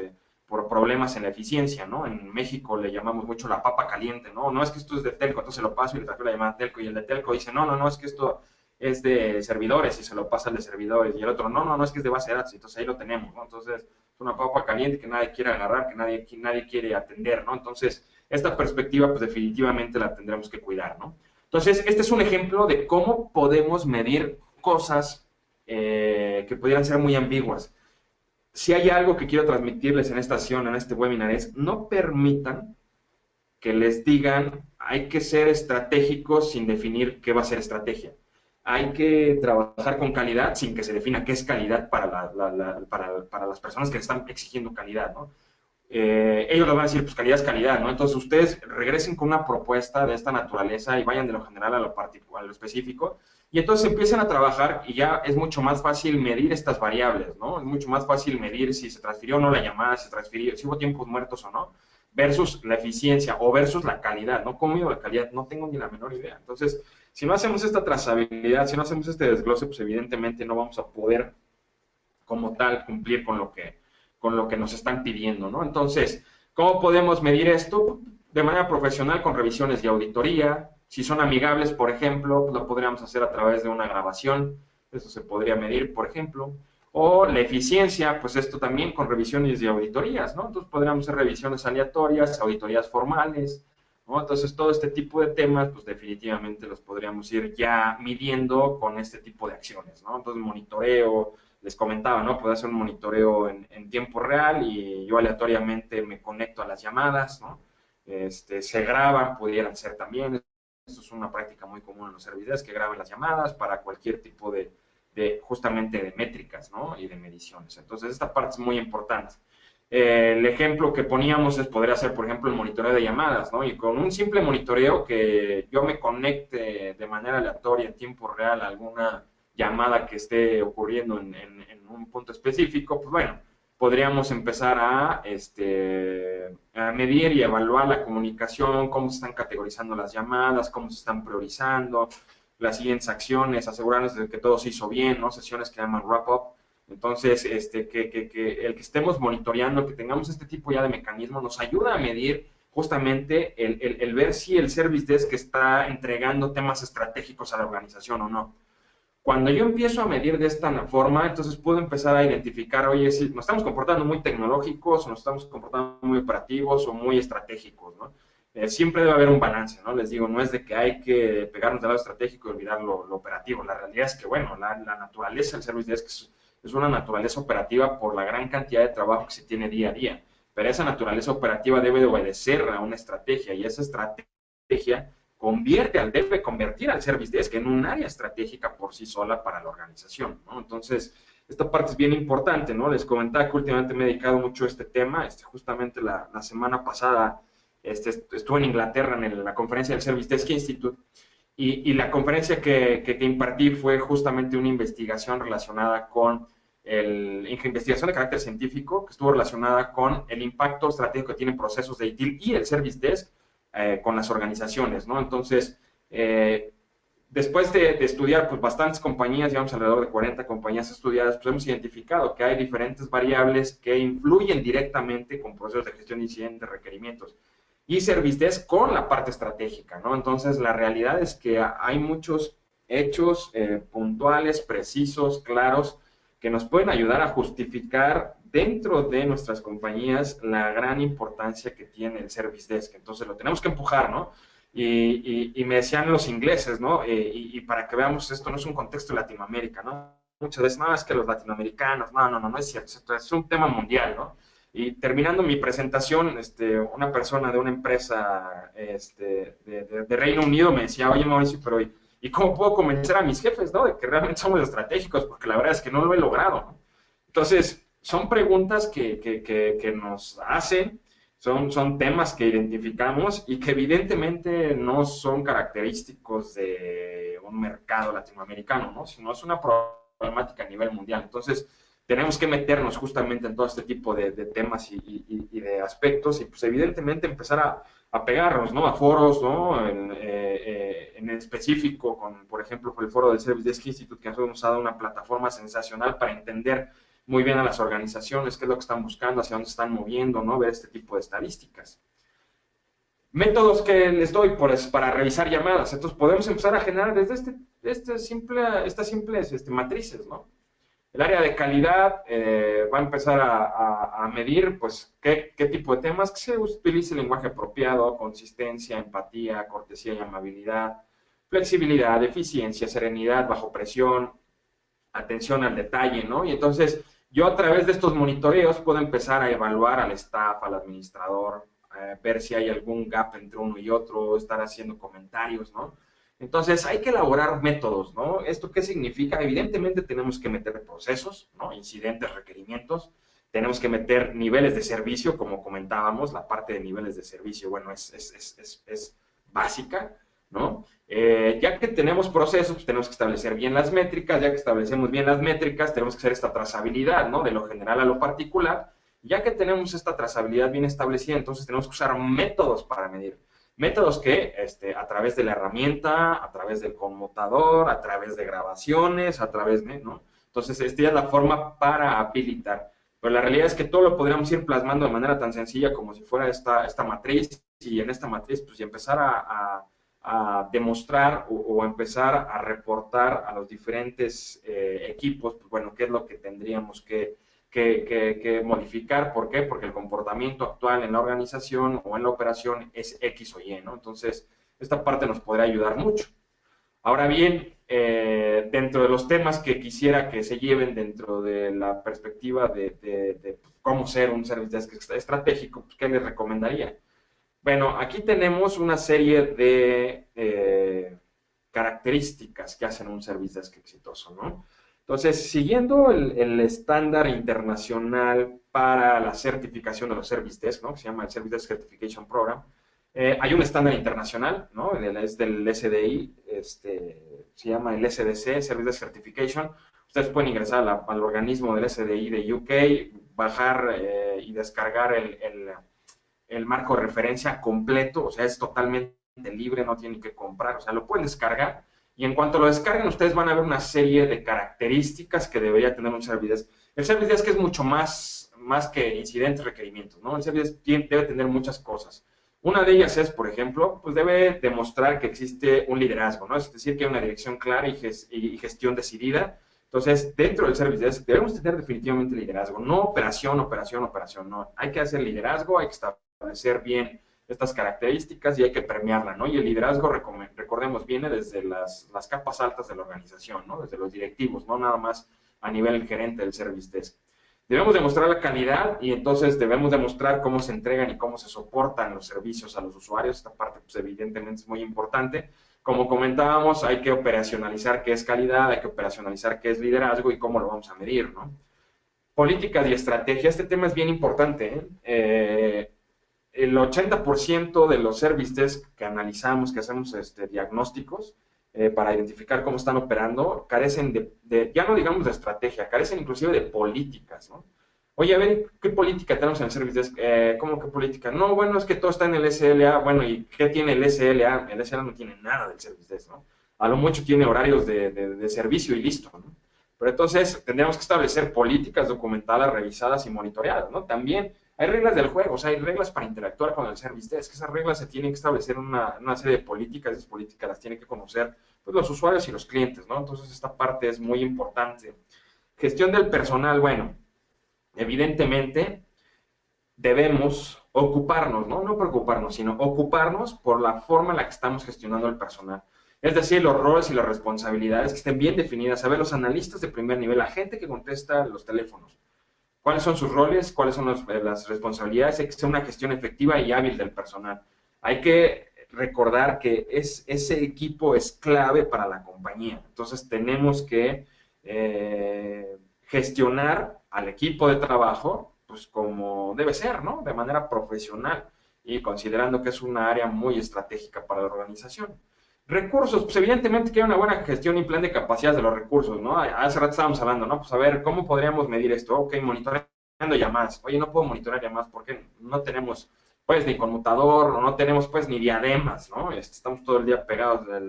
por problemas en la eficiencia, ¿no? En México le llamamos mucho la papa caliente, ¿no? No es que esto es de telco, entonces se lo paso y le transfiero la llamada a telco, y el de telco dice, no, no, no, es que esto es de servidores y se lo pasa al de servidores, y el otro, no, no, no, es que es de base de datos, entonces ahí lo tenemos, ¿no? Entonces es una papa caliente que nadie quiere agarrar, que nadie quiere atender, ¿no? Entonces esta perspectiva pues definitivamente la tendremos que cuidar, ¿no? Entonces este es un ejemplo de cómo podemos medir cosas que pudieran ser muy ambiguas. Si hay algo que quiero transmitirles en esta sesión, en este webinar, es no permitan que les digan hay que ser estratégicos sin definir qué va a ser estrategia. Hay que trabajar con calidad sin que se defina qué es calidad para las personas que están exigiendo calidad, ¿no? Ellos les van a decir, pues calidad es calidad, ¿no? Entonces ustedes regresen con una propuesta de esta naturaleza y vayan de lo general a lo particular, a lo específico, y entonces empiezan a trabajar y ya es mucho más fácil medir estas variables, ¿no? Es mucho más fácil medir si se transfirió o no la llamada, si hubo tiempos muertos o no, versus la eficiencia o versus la calidad, ¿no? ¿Cómo mido la calidad? No tengo ni la menor idea. Entonces, si no hacemos esta trazabilidad, si no hacemos este desglose, pues evidentemente no vamos a poder como tal cumplir con lo que nos están pidiendo, ¿no? Entonces, ¿cómo podemos medir esto? De manera profesional con revisiones de auditoría. Si son amigables, por ejemplo, lo podríamos hacer a través de una grabación. Eso se podría medir, por ejemplo. O la eficiencia, pues esto también con revisiones de auditorías, ¿no? Entonces podríamos hacer revisiones aleatorias, auditorías formales, ¿no? Entonces todo este tipo de temas, pues definitivamente los podríamos ir ya midiendo con este tipo de acciones, ¿no? Entonces monitoreo, les comentaba, ¿no? Puedo hacer un monitoreo en tiempo real y yo aleatoriamente me conecto a las llamadas, ¿no? Se graban, pudieran ser también. Esto es una práctica muy común en los servidores que graben las llamadas para cualquier tipo justamente de métricas, ¿no? Y de mediciones. Entonces, esta parte es muy importante. El ejemplo que poníamos podría ser, por ejemplo, el monitoreo de llamadas, ¿no? Y con un simple monitoreo que yo me conecte de manera aleatoria en tiempo real a alguna llamada que esté ocurriendo en un punto específico, pues bueno, podríamos empezar a medir y evaluar la comunicación, cómo se están categorizando las llamadas, cómo se están priorizando, las siguientes acciones, asegurarnos de que todo se hizo bien, ¿no? Sesiones que llaman wrap-up. Entonces, que el que estemos monitoreando, que tengamos este tipo ya de mecanismos, nos ayuda a medir justamente el ver si el Service Desk está entregando temas estratégicos a la organización o no. Cuando yo empiezo a medir de esta forma, entonces puedo empezar a identificar, oye, si nos estamos comportando muy tecnológicos, o nos estamos comportando muy operativos o muy estratégicos, ¿no? Siempre debe haber un balance, ¿no? Les digo, no es de que hay que pegarnos del lado estratégico y olvidar lo operativo. La realidad es que, bueno, la naturaleza del Service Desk es una naturaleza operativa por la gran cantidad de trabajo que se tiene día a día. Pero esa naturaleza operativa debe de obedecer a una estrategia y esa estrategia debe convertir al Service Desk en un área estratégica por sí sola para la organización, ¿no? Entonces, esta parte es bien importante, ¿no? Les comentaba que últimamente me he dedicado mucho a este tema. Justamente la semana pasada estuve en Inglaterra en la conferencia del Service Desk Institute y la conferencia que impartí fue justamente una investigación relacionada con investigación de carácter científico que estuvo relacionada con el impacto estratégico que tienen procesos de ITIL y el Service Desk con las organizaciones, ¿no? Entonces, después de estudiar pues, bastantes compañías, llevamos alrededor de 40 compañías estudiadas, pues hemos identificado que hay diferentes variables que influyen directamente con procesos de gestión de incidentes, requerimientos y Service Desk con la parte estratégica, ¿no? Entonces, la realidad es que hay muchos hechos puntuales, precisos, claros, que nos pueden ayudar a justificar dentro de nuestras compañías la gran importancia que tiene el Service Desk. Entonces, lo tenemos que empujar, ¿no? Y me decían los ingleses, ¿no? Y para que veamos, esto no es un contexto de Latinoamérica, ¿no? Muchas veces, no, es que los latinoamericanos, no es cierto, es un tema mundial, ¿no? Y terminando mi presentación, una persona de una empresa de Reino Unido me decía, oye Mauricio, pero ¿y cómo puedo convencer a mis jefes, ¿no? De que realmente somos estratégicos, porque la verdad es que no lo he logrado, ¿no? Entonces, son preguntas que nos hacen, son temas que identificamos y que evidentemente no son característicos de un mercado latinoamericano, ¿no? Sino es una problemática a nivel mundial. Entonces, tenemos que meternos justamente en todo este tipo de temas y de aspectos y pues evidentemente empezar a pegarnos, ¿no? A foros, ¿no? En específico, por ejemplo, el foro del Service Desk Institute, que nos ha dado una plataforma sensacional para entender muy bien a las organizaciones, qué es lo que están buscando, hacia dónde están moviendo, ¿no? Ver este tipo de estadísticas. Métodos que les doy para revisar llamadas. Entonces, podemos empezar a generar desde estas simples matrices, ¿no? El área de calidad va a empezar a medir pues, qué tipo de temas, que se utilice el lenguaje apropiado, consistencia, empatía, cortesía y amabilidad, flexibilidad, eficiencia, serenidad bajo presión, atención al detalle, ¿no? Y entonces yo a través de estos monitoreos puedo empezar a evaluar al staff, al administrador, ver si hay algún gap entre uno y otro, estar haciendo comentarios, ¿no? Entonces hay que elaborar métodos, ¿no? ¿Esto qué significa? Evidentemente tenemos que meter procesos, ¿no? Incidentes, requerimientos, tenemos que meter niveles de servicio, como comentábamos, la parte de niveles de servicio, bueno, es básica, ¿no? Ya que tenemos procesos, pues tenemos que establecer bien las métricas, ya que establecemos bien las métricas, tenemos que hacer esta trazabilidad, ¿no? De lo general a lo particular. Ya que tenemos esta trazabilidad bien establecida, entonces tenemos que usar métodos para medir. Métodos que a través de la herramienta, a través del conmutador, a través de grabaciones, a través de, ¿no? Entonces, esta ya es la forma para habilitar. Pero la realidad es que todo lo podríamos ir plasmando de manera tan sencilla como si fuera esta matriz y en esta matriz, pues, y empezar a demostrar o empezar a reportar a los diferentes equipos, pues bueno, qué es lo que tendríamos que modificar. ¿Por qué? Porque el comportamiento actual en la organización o en la operación es X o Y, ¿no? Entonces, esta parte nos podría ayudar mucho. Ahora bien, dentro de los temas que quisiera que se lleven dentro de la perspectiva de cómo ser un service desk estratégico, pues, ¿qué les recomendaría? Bueno, aquí tenemos una serie de características que hacen un service desk exitoso, ¿no? Entonces, siguiendo el estándar internacional para la certificación de los service desk, ¿no? Que se llama el Service Desk Certification Program, hay un estándar internacional, ¿no? Es del SDI, se llama el SDC, Service Desk Certification. Ustedes pueden ingresar al organismo del SDI de UK, bajar y descargar el marco de referencia completo, o sea, es totalmente libre, no tienen que comprar, o sea, lo pueden descargar y en cuanto lo descarguen ustedes van a ver una serie de características que debería tener un Service Desk. El Service Desk es mucho más que incidentes, requerimientos, ¿no? El Service Desk debe tener muchas cosas. Una de ellas es, por ejemplo, pues debe demostrar que existe un liderazgo, ¿no? Es decir, que hay una dirección clara y gestión decidida. Entonces, dentro del Service Desk debemos tener definitivamente liderazgo, no operación, no. Hay que hacer liderazgo, hay que establecer bien estas características y hay que premiarla, ¿no? Y el liderazgo, recordemos, viene desde las capas altas de la organización, ¿no? Desde los directivos, no nada más a nivel gerente del Service Desk. Debemos demostrar la calidad y entonces debemos demostrar cómo se entregan y cómo se soportan los servicios a los usuarios. Esta parte, pues, evidentemente es muy importante. Como comentábamos, hay que operacionalizar qué es calidad, hay que operacionalizar qué es liderazgo y cómo lo vamos a medir, ¿no? Políticas y estrategia, este tema es bien importante, ¿eh? El 80% de los service desk que analizamos, que hacemos diagnósticos para identificar cómo están operando, carecen ya no digamos de estrategia, carecen inclusive de políticas, ¿no? Oye, a ver, ¿qué política tenemos en el service desk? ¿Cómo que política? No, bueno, es que todo está en el SLA. Bueno, ¿y qué tiene el SLA? El SLA no tiene nada del service desk, ¿no? A lo mucho tiene horarios de servicio y listo, ¿no? Pero entonces tendríamos que establecer políticas documentadas, revisadas y monitoreadas, ¿no? También hay reglas del juego, o sea, hay reglas para interactuar con el service desk. Esas reglas se tienen que establecer una serie de políticas, esas políticas las tienen que conocer pues, los usuarios y los clientes, ¿no? Entonces esta parte es muy importante. Gestión del personal, bueno, evidentemente debemos ocuparnos, ¿no? No preocuparnos, sino ocuparnos por la forma en la que estamos gestionando el personal. Es decir, los roles y las responsabilidades que estén bien definidas, saber los analistas de primer nivel, la gente que contesta los teléfonos, cuáles son sus roles, cuáles son las responsabilidades, hay que hacer una gestión efectiva y hábil del personal. Hay que recordar que ese equipo es clave para la compañía. Entonces tenemos que gestionar al equipo de trabajo pues como debe ser, ¿no? De manera profesional y considerando que es una área muy estratégica para la organización. Recursos, pues evidentemente que hay una buena gestión y plan de capacidades de los recursos, ¿no? Hace rato estábamos hablando, ¿no? Pues a ver, ¿cómo podríamos medir esto? Ok, monitoreando llamadas. Oye, no puedo monitorear llamadas porque no tenemos, pues, ni conmutador, o no tenemos, pues, ni diademas, ¿no? Estamos todo el día pegados de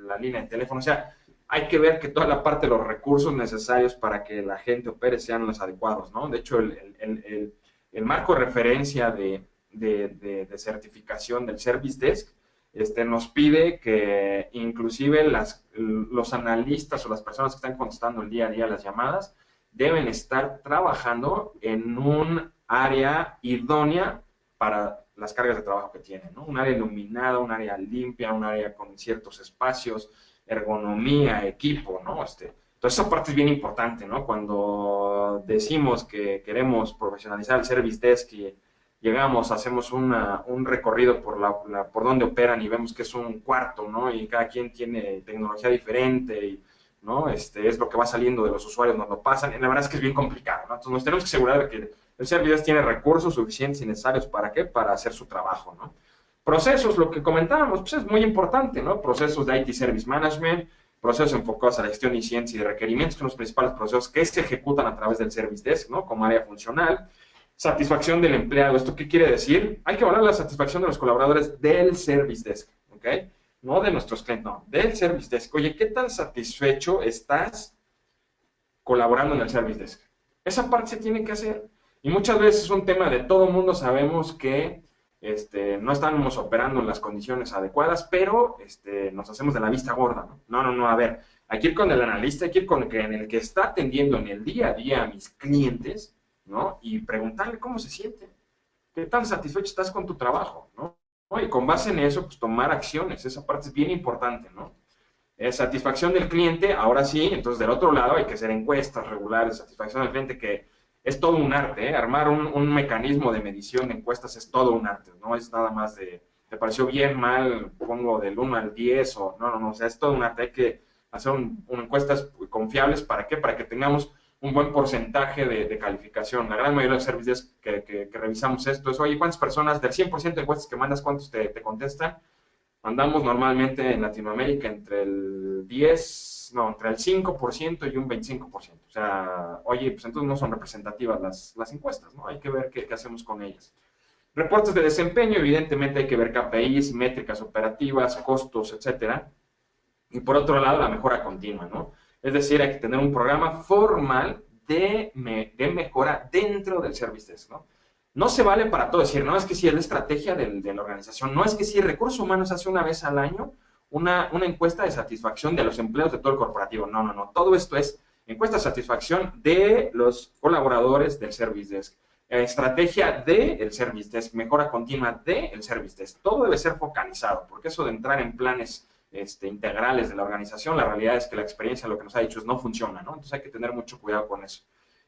la línea de teléfono. O sea, hay que ver que toda la parte de los recursos necesarios para que la gente opere sean los adecuados, ¿no? De hecho, el marco de referencia de certificación del Service Desk nos pide que inclusive los analistas o las personas que están contestando el día a día las llamadas deben estar trabajando en un área idónea para las cargas de trabajo que tienen, ¿no? Un área iluminada, un área limpia, un área con ciertos espacios, ergonomía, equipo, ¿no? Entonces esa parte es bien importante, ¿no? Cuando decimos que queremos profesionalizar el service desk y llegamos, hacemos un recorrido por donde operan y vemos que es un cuarto, ¿no? Y cada quien tiene tecnología diferente y, ¿no? Es lo que va saliendo de los usuarios, nos lo pasan. Y la verdad es que es bien complicado, ¿no? Entonces nos tenemos que asegurar de que el servidor tiene recursos suficientes y necesarios para qué, para hacer su trabajo, ¿no? Procesos, lo que comentábamos, pues es muy importante, ¿no? Procesos de IT Service Management, procesos enfocados a la gestión y ciencia y de requerimientos, que son los principales procesos que se ejecutan a través del Service Desk, ¿no? Como área funcional. Satisfacción del empleado. ¿Esto qué quiere decir? Hay que valorar la satisfacción de los colaboradores del Service Desk, ¿ok? No de nuestros clientes, no, del Service Desk. Oye, ¿qué tan satisfecho estás colaborando en el Service Desk? Esa parte se tiene que hacer. Y muchas veces es un tema de todo el mundo sabemos que no estamos operando en las condiciones adecuadas, pero nos hacemos de la vista gorda, ¿no? No, no, no, a ver, hay que ir con el analista, hay que ir con el que está atendiendo en el día a día a mis clientes, ¿no? Y preguntarle cómo se siente, qué tan satisfecho estás con tu trabajo, ¿no? Y con base en eso, pues tomar acciones, esa parte es bien importante, ¿no? Satisfacción del cliente, ahora sí, entonces del otro lado hay que hacer encuestas regulares, satisfacción del cliente, que es todo un arte, ¿eh? Armar un mecanismo de medición de encuestas es todo un arte, no es nada más de, ¿te pareció bien, mal, pongo del 1 al 10 o no, no, no, o sea, es todo un arte, hay que hacer encuestas confiables, ¿para qué? Para que tengamos un buen porcentaje de calificación. La gran mayoría de los servicios que revisamos esto es, oye, ¿cuántas personas del 100% de encuestas que mandas, cuántos te contestan? Andamos normalmente en Latinoamérica entre el 10, no, entre el 5% y un 25%. O sea, oye, pues entonces no son representativas las encuestas, ¿no? Hay que ver qué hacemos con ellas. Reportes de desempeño, evidentemente hay que ver KPIs, métricas operativas, costos, etcétera. Y por otro lado, la mejora continua, ¿no? Es decir, hay que tener un programa formal de mejora dentro del Service Desk, ¿no? No se vale para todo decir, no es que si es la estrategia de la organización, no es que si Recursos Humanos hace una vez al año una encuesta de satisfacción de los empleados de todo el corporativo. No, no, no. Todo esto es encuesta de satisfacción de los colaboradores del Service Desk. Estrategia del Service Desk, mejora continua del Service Desk. Todo debe ser focalizado, porque eso de entrar en planes integrales de la organización, la realidad es que la experiencia lo que nos ha dicho es no funciona, ¿no? Entonces hay que tener mucho cuidado con eso.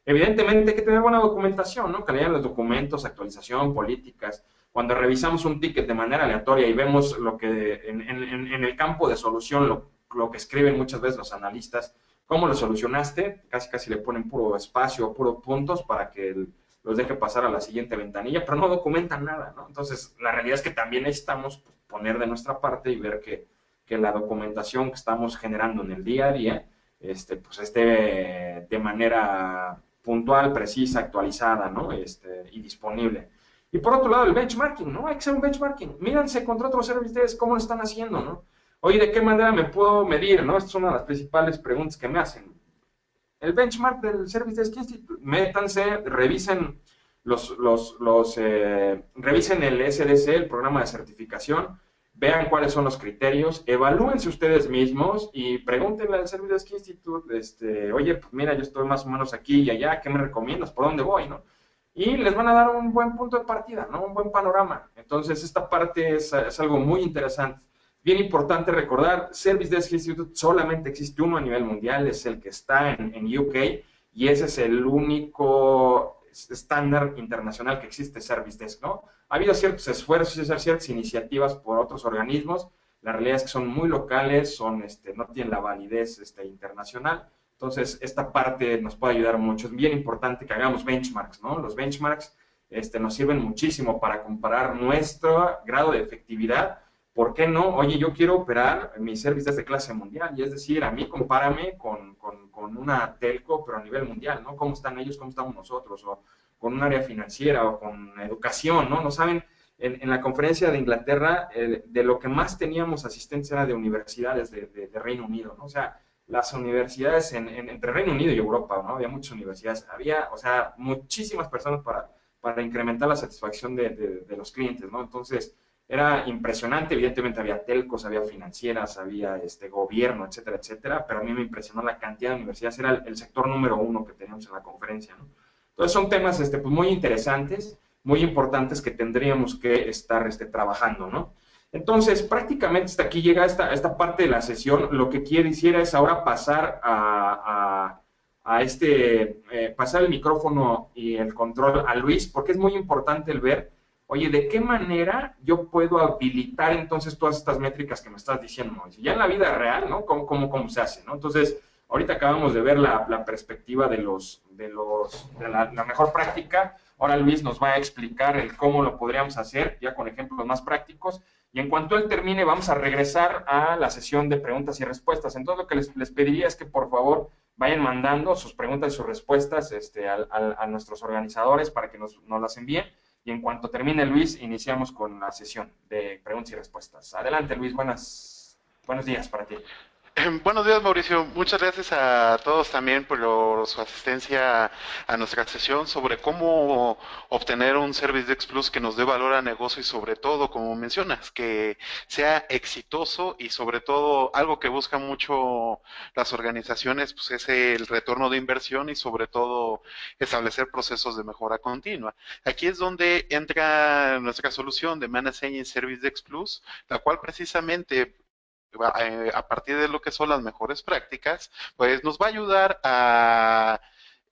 Evidentemente hay que tener buena documentación, ¿no? Calidad de los documentos, actualización, políticas. Cuando revisamos un ticket de manera aleatoria y vemos lo que en el campo de solución, lo que escriben muchas veces los analistas, cómo lo solucionaste, casi casi le ponen puro espacio, puros puntos para que los deje pasar a la siguiente ventanilla, pero no documentan nada, ¿no? Entonces, la realidad es que también necesitamos poner de nuestra parte y ver que la documentación que estamos generando en el día a día pues esté de manera puntual, precisa, actualizada, ¿no? Y disponible. Y por otro lado, el benchmarking, ¿no? Hay que hacer un benchmarking. Mírense contra otros servicios, cómo lo están haciendo, ¿no? Oye, ¿de qué manera me puedo medir, no? Esta es una de las principales preguntas que me hacen. El benchmark del Service Desk Institute, métanse, revisen el SDC, el programa de certificación, vean cuáles son los criterios, evalúense ustedes mismos y pregúntenle al Service Desk Institute, oye, pues mira, yo estoy más o menos aquí y allá, ¿qué me recomiendas? ¿Por dónde voy? ¿No? Y les van a dar un buen punto de partida, ¿no? Un buen panorama. Entonces, esta parte es algo muy interesante. Bien importante recordar, Service Desk Institute solamente existe uno a nivel mundial, es el que está en UK y ese es el único estándar internacional que existe Service Desk, ¿no? Ha habido ciertos esfuerzos y ciertas iniciativas por otros organismos, la realidad es que son muy locales, no tienen la validez internacional, entonces esta parte nos puede ayudar mucho. Es bien importante que hagamos benchmarks, ¿no? Los benchmarks nos sirven muchísimo para comparar nuestro grado de efectividad. ¿Por qué no? Oye, yo quiero operar mis servicios de clase mundial, y es decir, a mí compárame con una telco, pero a nivel mundial, ¿no? ¿Cómo están ellos? ¿Cómo estamos nosotros? O con un área financiera o con educación, ¿no? No saben, en la conferencia de Inglaterra, de lo que más teníamos asistencia era de universidades de Reino Unido, ¿no? O sea, las universidades entre Reino Unido y Europa, ¿no? Había muchas universidades, había, o sea, muchísimas personas para incrementar la satisfacción de los clientes, ¿no? Entonces, era impresionante, evidentemente había telcos, había financieras, había gobierno, etcétera, etcétera, pero a mí me impresionó la cantidad de universidades, era el sector número uno que teníamos en la conferencia, ¿no? Entonces son temas pues muy interesantes, muy importantes que tendríamos que estar trabajando, ¿no? Entonces, prácticamente hasta aquí llega esta parte de la sesión. Lo que quisiera es ahora pasar pasar el micrófono y el control a Luis, porque es muy importante el ver, oye, ¿de qué manera yo puedo habilitar entonces todas estas métricas que me estás diciendo, Mauricio? Ya en la vida real, ¿no? ¿Cómo se hace, ¿no? Entonces, ahorita acabamos de ver la perspectiva de la mejor práctica. Ahora Luis nos va a explicar el cómo lo podríamos hacer, ya con ejemplos más prácticos. Y en cuanto él termine, vamos a regresar a la sesión de preguntas y respuestas. Entonces, lo que les pediría es que por favor vayan mandando sus preguntas y sus respuestas a nuestros organizadores para que nos las envíen. Y en cuanto termine Luis, iniciamos con la sesión de preguntas y respuestas. Adelante, Luis, buenos días para ti. Buenos días, Mauricio. Muchas gracias a todos también por su asistencia a nuestra sesión sobre cómo obtener un Service Desk Plus que nos dé valor a negocio y sobre todo, como mencionas, que sea exitoso y sobre todo algo que buscan mucho las organizaciones, pues es el retorno de inversión y sobre todo establecer procesos de mejora continua. Aquí es donde entra nuestra solución de Managed Engine Service Desk Plus, la cual precisamente a partir de lo que son las mejores prácticas, pues nos va a ayudar a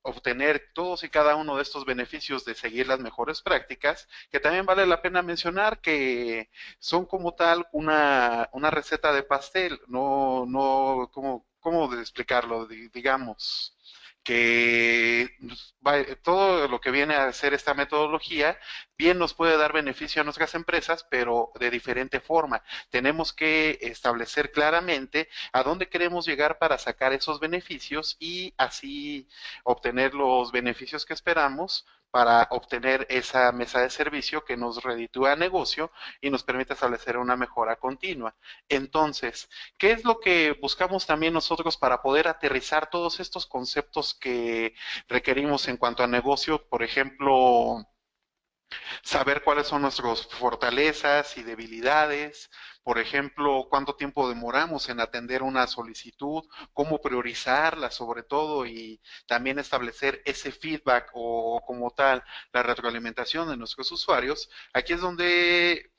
obtener todos y cada uno de estos beneficios de seguir las mejores prácticas, que también vale la pena mencionar que son como tal una receta de pastel, ¿cómo de explicarlo? Digamos que todo lo que viene a ser esta metodología bien nos puede dar beneficio a nuestras empresas, pero de diferente forma. Tenemos que establecer claramente a dónde queremos llegar para sacar esos beneficios y así obtener los beneficios que esperamos para obtener esa mesa de servicio que nos reditúa a negocio y nos permite establecer una mejora continua. Entonces, ¿qué es lo que buscamos también nosotros para poder aterrizar todos estos conceptos que requerimos en cuanto a negocio? Por ejemplo, saber cuáles son nuestras fortalezas y debilidades, por ejemplo, cuánto tiempo demoramos en atender una solicitud, cómo priorizarla sobre todo y también establecer ese feedback o como tal la retroalimentación de nuestros usuarios. Aquí es donde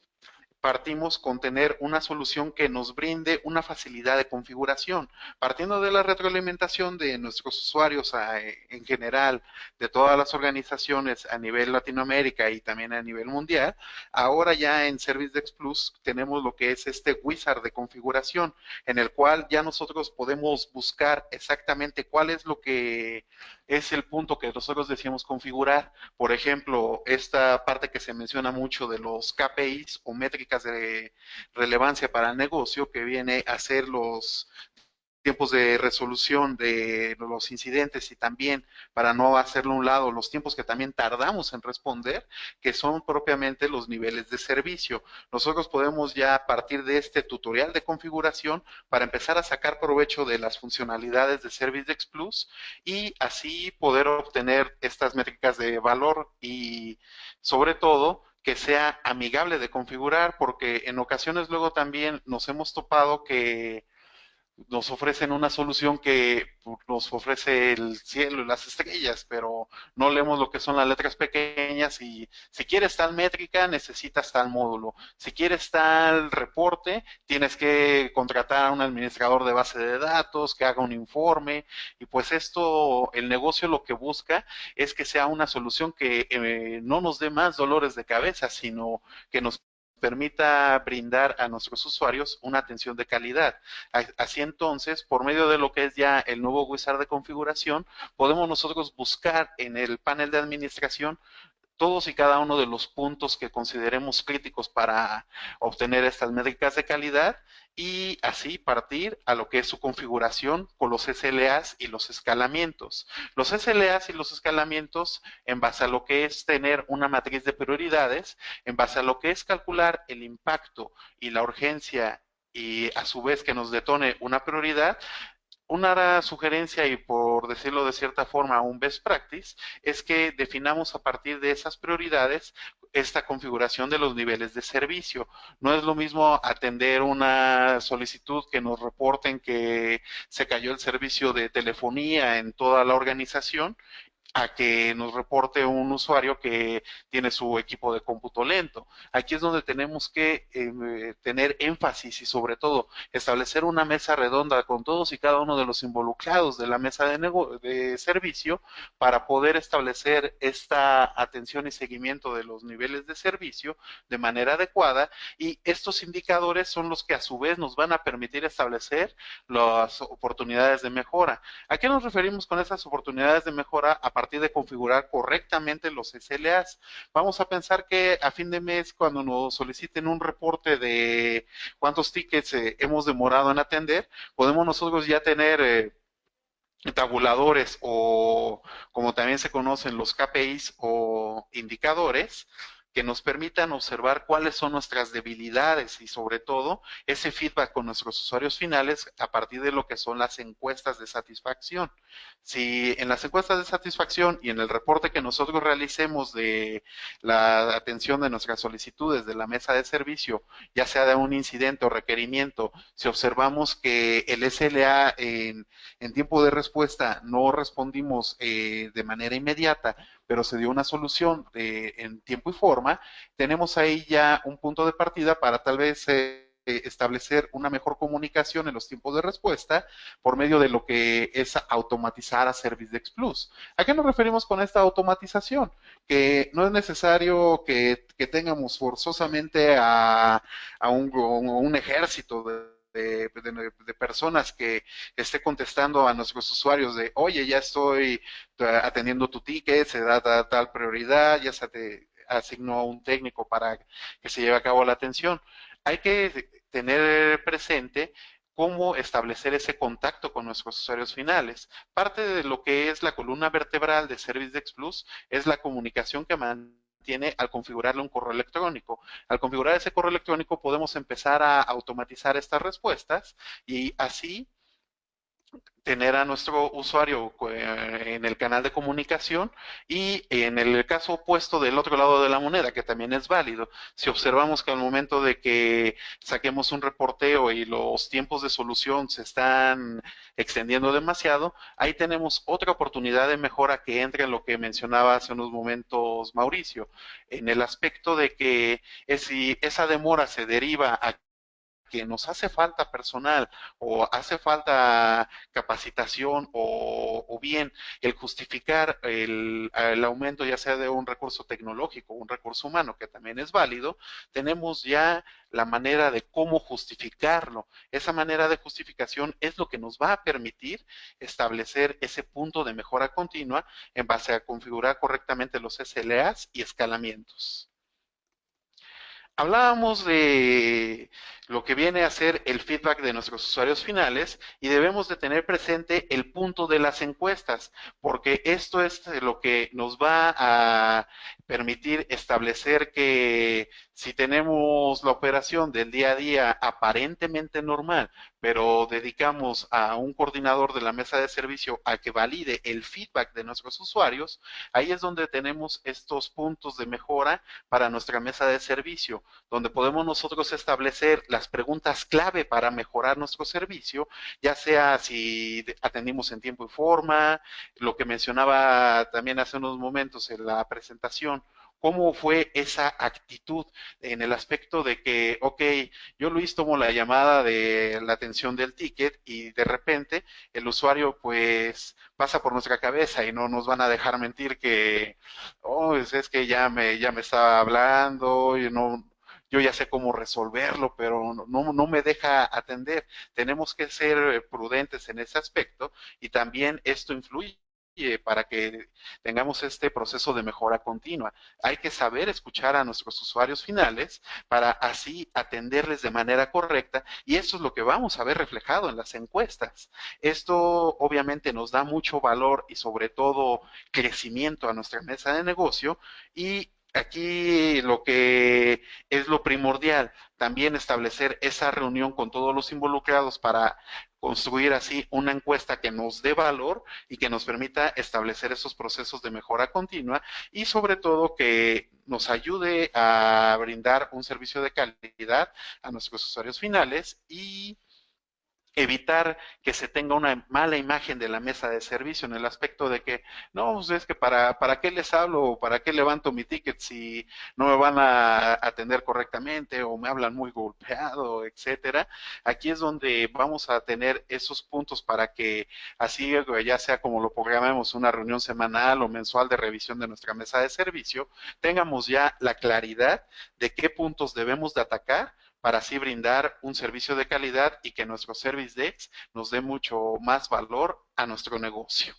partimos con tener una solución que nos brinde una facilidad de configuración. Partiendo de la retroalimentación de nuestros usuarios en general, de todas las organizaciones a nivel Latinoamérica y también a nivel mundial, ahora ya en ServiceDesk Plus tenemos lo que es este wizard de configuración, en el cual ya nosotros podemos buscar exactamente cuál es lo que es el punto que nosotros decimos configurar. Por ejemplo, esta parte que se menciona mucho de los KPIs o métricas de relevancia para el negocio, que viene a ser los tiempos de resolución de los incidentes y también, para no hacerlo a un lado, los tiempos que también tardamos en responder, que son propiamente los niveles de servicio. Nosotros podemos ya a partir de este tutorial de configuración para empezar a sacar provecho de las funcionalidades de ServiceDesk Plus y así poder obtener estas métricas de valor y sobre todo que sea amigable de configurar, porque en ocasiones luego también nos hemos topado que nos ofrecen una solución que nos ofrece el cielo y las estrellas, pero no leemos lo que son las letras pequeñas y si quieres tal métrica necesitas tal módulo, si quieres tal reporte tienes que contratar a un administrador de base de datos que haga un informe y pues esto, el negocio lo que busca es que sea una solución que no nos dé más dolores de cabeza, sino que nos permita brindar a nuestros usuarios una atención de calidad. Así entonces, por medio de lo que es ya el nuevo wizard de configuración, podemos nosotros buscar en el panel de administración todos y cada uno de los puntos que consideremos críticos para obtener estas métricas de calidad y así partir a lo que es su configuración con los SLAs y los escalamientos. Los SLAs y los escalamientos en base a lo que es tener una matriz de prioridades, en base a lo que es calcular el impacto y la urgencia y a su vez que nos detone una prioridad, una sugerencia y por decirlo de cierta forma un best practice es que definamos a partir de esas prioridades esta configuración de los niveles de servicio. No es lo mismo atender una solicitud que nos reporten que se cayó el servicio de telefonía en toda la organización a que nos reporte un usuario que tiene su equipo de cómputo lento. Aquí es donde tenemos que tener énfasis y sobre todo establecer una mesa redonda con todos y cada uno de los involucrados de la mesa de servicio para poder establecer esta atención y seguimiento de los niveles de servicio de manera adecuada y estos indicadores son los que a su vez nos van a permitir establecer las oportunidades de mejora. ¿A qué nos referimos con esas oportunidades de mejora? A partir de configurar correctamente los SLAs. Vamos a pensar que a fin de mes, cuando nos soliciten un reporte de cuántos tickets hemos demorado en atender, podemos nosotros ya tener tabuladores o como también se conocen los KPIs o indicadores que nos permitan observar cuáles son nuestras debilidades y sobre todo ese feedback con nuestros usuarios finales a partir de lo que son las encuestas de satisfacción. Si en las encuestas de satisfacción y en el reporte que nosotros realicemos de la atención de nuestras solicitudes de la mesa de servicio, ya sea de un incidente o requerimiento, si observamos que el SLA en tiempo de respuesta no respondimos de manera inmediata, pero se dio una solución en tiempo y forma, tenemos ahí ya un punto de partida para tal vez establecer una mejor comunicación en los tiempos de respuesta por medio de lo que es automatizar a ServiceDesk Plus. ¿A qué nos referimos con esta automatización? Que no es necesario que tengamos forzosamente a un ejército de personas que esté contestando a nuestros usuarios de, oye, ya estoy atendiendo tu ticket, se da tal prioridad, ya se te asignó a un técnico para que se lleve a cabo la atención. Hay que tener presente cómo establecer ese contacto con nuestros usuarios finales. Parte de lo que es la columna vertebral de ServiceDesk Plus es la comunicación que mantiene al configurarle un correo electrónico. Al configurar ese correo electrónico podemos empezar a automatizar estas respuestas y así tener a nuestro usuario en el canal de comunicación y en el caso opuesto del otro lado de la moneda, que también es válido, si observamos que al momento de que saquemos un reporteo y los tiempos de solución se están extendiendo demasiado, ahí tenemos otra oportunidad de mejora que entra en lo que mencionaba hace unos momentos Mauricio, en el aspecto de que si esa demora se deriva a que nos hace falta personal o hace falta capacitación o bien el justificar el aumento ya sea de un recurso tecnológico o un recurso humano, que también es válido, tenemos ya la manera de cómo justificarlo. Esa manera de justificación es lo que nos va a permitir establecer ese punto de mejora continua en base a configurar correctamente los SLAs y escalamientos. Hablábamos de lo que viene a ser el feedback de nuestros usuarios finales y debemos de tener presente el punto de las encuestas, porque esto es lo que nos va a permitir establecer que si tenemos la operación del día a día aparentemente normal, pero dedicamos a un coordinador de la mesa de servicio a que valide el feedback de nuestros usuarios, ahí es donde tenemos estos puntos de mejora para nuestra mesa de servicio, donde podemos nosotros establecer las preguntas clave para mejorar nuestro servicio, ya sea si atendimos en tiempo y forma, lo que mencionaba también hace unos momentos en la presentación, cómo fue esa actitud en el aspecto de que, ok, yo Luis tomo la llamada de la atención del ticket y de repente el usuario pues pasa por nuestra cabeza y no nos van a dejar mentir que, oh, es que ya me estaba hablando y no, yo ya sé cómo resolverlo, pero no me deja atender. Tenemos que ser prudentes en ese aspecto y también esto influye para que tengamos este proceso de mejora continua. Hay que saber escuchar a nuestros usuarios finales para así atenderles de manera correcta y eso es lo que vamos a ver reflejado en las encuestas. Esto obviamente nos da mucho valor y sobre todo crecimiento a nuestra mesa de negocio y aquí lo que es lo primordial, también establecer esa reunión con todos los involucrados para construir así una encuesta que nos dé valor y que nos permita establecer esos procesos de mejora continua y sobre todo que nos ayude a brindar un servicio de calidad a nuestros usuarios finales y evitar que se tenga una mala imagen de la mesa de servicio en el aspecto de que, no, pues es que para qué les hablo o para qué levanto mi ticket si no me van a atender correctamente o me hablan muy golpeado, etcétera. Aquí es donde vamos a tener esos puntos para que así, ya sea como lo programemos, una reunión semanal o mensual de revisión de nuestra mesa de servicio, tengamos ya la claridad de qué puntos debemos de atacar para así brindar un servicio de calidad y que nuestro Service Desk nos dé mucho más valor a nuestro negocio.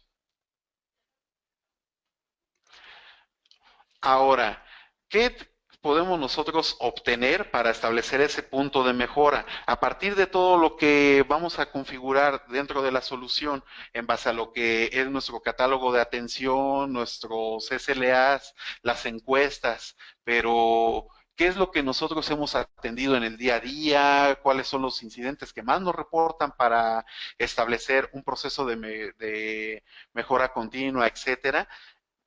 Ahora, ¿qué podemos nosotros obtener para establecer ese punto de mejora? A partir de todo lo que vamos a configurar dentro de la solución, en base a lo que es nuestro catálogo de atención, nuestros SLAs, las encuestas, pero ¿qué es lo que nosotros hemos atendido en el día a día? ¿Cuáles son los incidentes que más nos reportan para establecer un proceso de mejora continua, etcétera?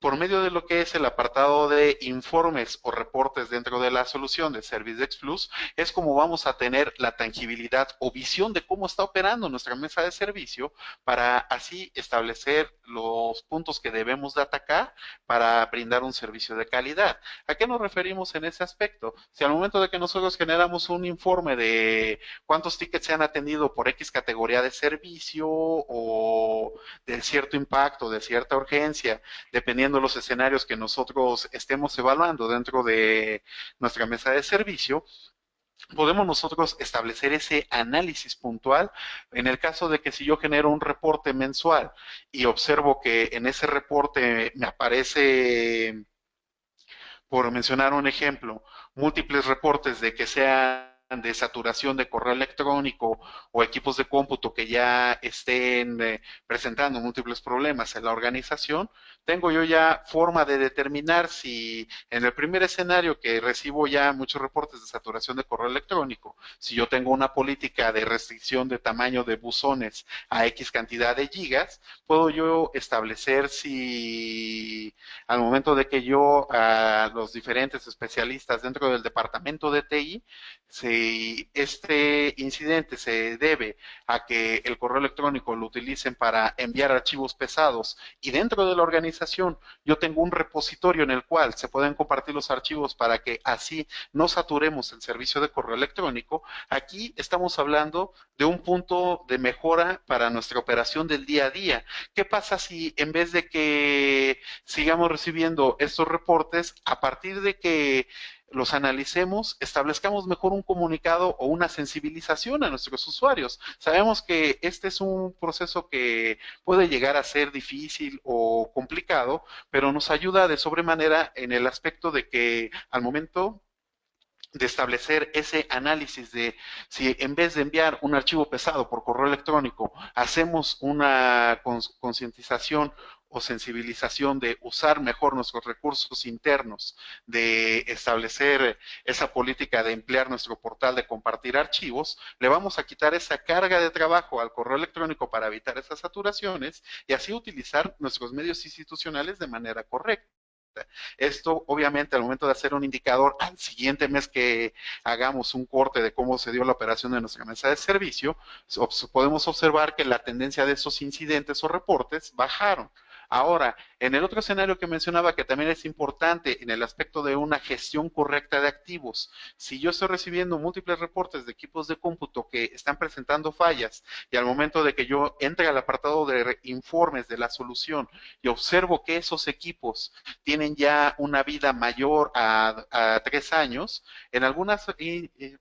Por medio de lo que es el apartado de informes o reportes dentro de la solución de ServiceDex Plus, es como vamos a tener la tangibilidad o visión de cómo está operando nuestra mesa de servicio para así establecer los puntos que debemos de atacar para brindar un servicio de calidad. ¿A qué nos referimos en ese aspecto? Si al momento de que nosotros generamos un informe de cuántos tickets se han atendido por X categoría de servicio o de cierto impacto, de cierta urgencia, dependiendo de los escenarios que nosotros estemos evaluando dentro de nuestra mesa de servicio, podemos nosotros establecer ese análisis puntual en el caso de que si yo genero un reporte mensual y observo que en ese reporte me aparece, por mencionar un ejemplo, múltiples reportes de que sean de saturación de correo electrónico o equipos de cómputo que ya estén presentando múltiples problemas en la organización, tengo yo ya forma de determinar si en el primer escenario que recibo ya muchos reportes de saturación de correo electrónico, si yo tengo una política de restricción de tamaño de buzones a X cantidad de gigas, puedo yo establecer si al momento de que yo a los diferentes especialistas dentro del departamento de TI, si este incidente se debe a que el correo electrónico lo utilicen para enviar archivos pesados y dentro de la organización yo tengo un repositorio en el cual se pueden compartir los archivos para que así no saturemos el servicio de correo electrónico, aquí estamos hablando de un punto de mejora para nuestra operación del día a día. ¿Qué pasa si en vez de que sigamos recibiendo estos reportes, a partir de que los analicemos, establezcamos mejor un comunicado o una sensibilización a nuestros usuarios? Sabemos que este es un proceso que puede llegar a ser difícil o complicado, pero nos ayuda de sobremanera en el aspecto de que al momento de establecer ese análisis de si en vez de enviar un archivo pesado por correo electrónico, hacemos una concientización o sensibilización de usar mejor nuestros recursos internos, de establecer esa política de emplear nuestro portal de compartir archivos, le vamos a quitar esa carga de trabajo al correo electrónico para evitar esas saturaciones y así utilizar nuestros medios institucionales de manera correcta. Esto, obviamente, al momento de hacer un indicador al siguiente mes que hagamos un corte de cómo se dio la operación de nuestra mesa de servicio, podemos observar que la tendencia de esos incidentes o reportes bajaron. Ahora, en el otro escenario que mencionaba, que también es importante en el aspecto de una gestión correcta de activos, si yo estoy recibiendo múltiples reportes de equipos de cómputo que están presentando fallas y al momento de que yo entre al apartado de informes de la solución y observo que esos equipos tienen ya una vida mayor a 3 años, en algunas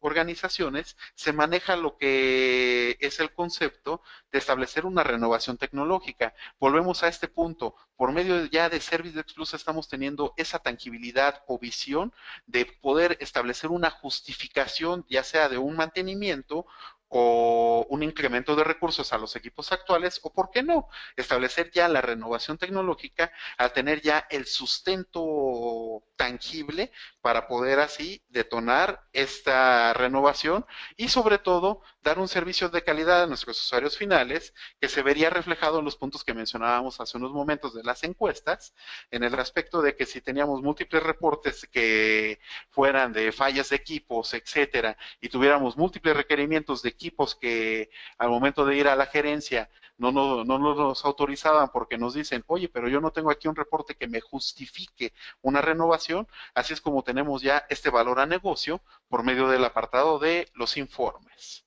organizaciones se maneja lo que es el concepto de establecer una renovación tecnológica. Volvemos a este punto, por medio ya de Service Plus estamos teniendo esa tangibilidad o visión de poder establecer una justificación, ya sea de un mantenimiento o un incremento de recursos a los equipos actuales, o por qué no, establecer ya la renovación tecnológica al tener ya el sustento tangible para poder así detonar esta renovación y sobre todo dar un servicio de calidad a nuestros usuarios finales que se vería reflejado en los puntos que mencionábamos hace unos momentos de las encuestas, en el aspecto de que si teníamos múltiples reportes que fueran de fallas de equipos, etcétera, y tuviéramos múltiples requerimientos de equipos que al momento de ir a la gerencia no nos autorizaban porque nos dicen, oye, pero yo no tengo aquí un reporte que me justifique una renovación, así es como tenemos ya este valor a negocio por medio del apartado de los informes.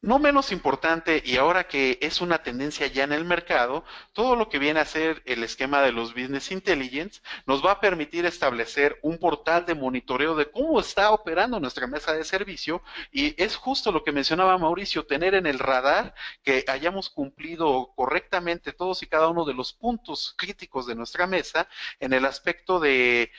No menos importante, y ahora que es una tendencia ya en el mercado, todo lo que viene a ser el esquema de los Business Intelligence nos va a permitir establecer un portal de monitoreo de cómo está operando nuestra mesa de servicio, y es justo lo que mencionaba Mauricio, tener en el radar que hayamos cumplido correctamente todos y cada uno de los puntos críticos de nuestra mesa en el aspecto de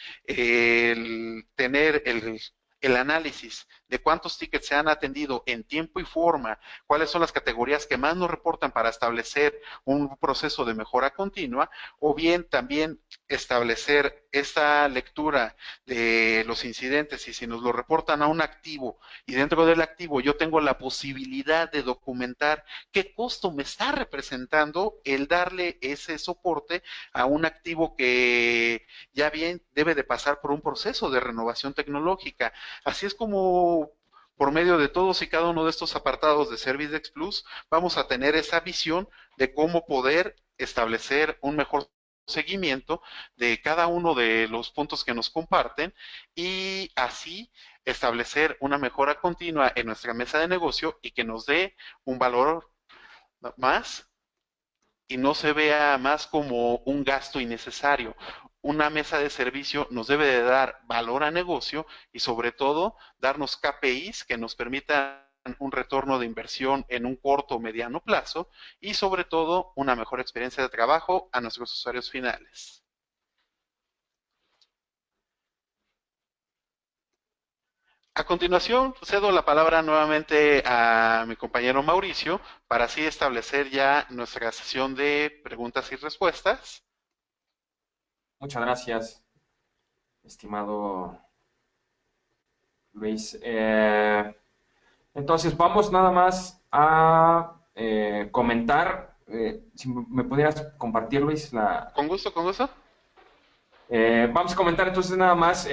tener el análisis de cuántos tickets se han atendido en tiempo y forma, cuáles son las categorías que más nos reportan para establecer un proceso de mejora continua, o bien también establecer esta lectura de los incidentes y si nos lo reportan a un activo y dentro del activo yo tengo la posibilidad de documentar qué costo me está representando el darle ese soporte a un activo que ya bien debe de pasar por un proceso de renovación tecnológica. Así es como por medio de todos y cada uno de estos apartados de ServiceDex Plus vamos a tener esa visión de cómo poder establecer un mejor seguimiento de cada uno de los puntos que nos comparten y así establecer una mejora continua en nuestra mesa de negocio y que nos dé un valor más y no se vea más como un gasto innecesario. Una mesa de servicio nos debe de dar valor a negocio y sobre todo darnos KPIs que nos permitan un retorno de inversión en un corto o mediano plazo y sobre todo una mejor experiencia de trabajo a nuestros usuarios finales. A continuación, cedo la palabra nuevamente a mi compañero Mauricio para así establecer ya nuestra sesión de preguntas y respuestas. Muchas gracias, estimado Luis. Entonces, vamos nada más a comentar, si me pudieras compartir, Luis, Con gusto, con gusto. vamos a comentar entonces nada más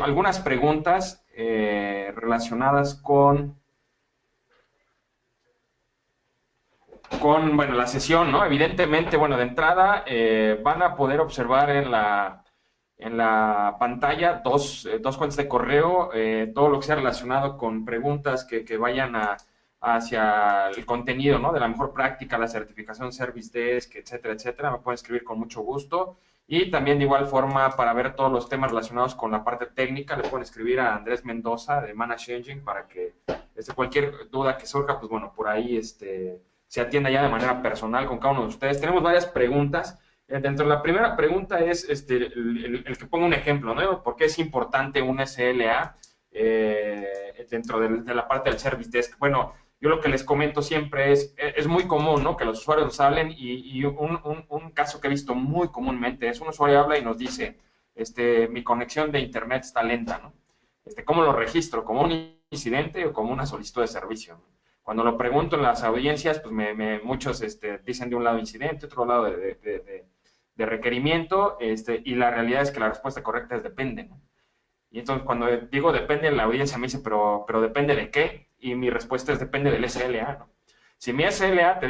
algunas preguntas relacionadas con, bueno, la sesión, ¿no? Evidentemente, bueno, de entrada van a poder observar en la pantalla dos cuentas de correo, todo lo que sea relacionado con preguntas que vayan hacia el contenido, ¿no? De la mejor práctica, la certificación Service Desk, etcétera, etcétera. Me pueden escribir con mucho gusto. Y también de igual forma, para ver todos los temas relacionados con la parte técnica, le pueden escribir a Andrés Mendoza de Manage Engine para que cualquier duda que surja, pues bueno, por ahí se atienda ya de manera personal con cada uno de ustedes. Tenemos varias preguntas. Dentro de la primera pregunta es el que ponga un ejemplo, ¿no? ¿Por qué es importante un SLA dentro de la parte del Service Desk? Bueno, yo lo que les comento siempre es muy común, ¿no? Que los usuarios nos hablen y un caso que he visto muy comúnmente es un usuario habla y nos dice, mi conexión de internet está lenta, ¿no? ¿Cómo lo registro? ¿Como un incidente o como una solicitud de servicio? Cuando lo pregunto en las audiencias, pues muchos dicen de un lado incidente, otro lado de requerimiento, y la realidad es que la respuesta correcta es depende, ¿no? Y entonces cuando digo depende, la audiencia me dice, pero ¿depende de qué? Y mi respuesta es depende del SLA, ¿no? Si mi SLA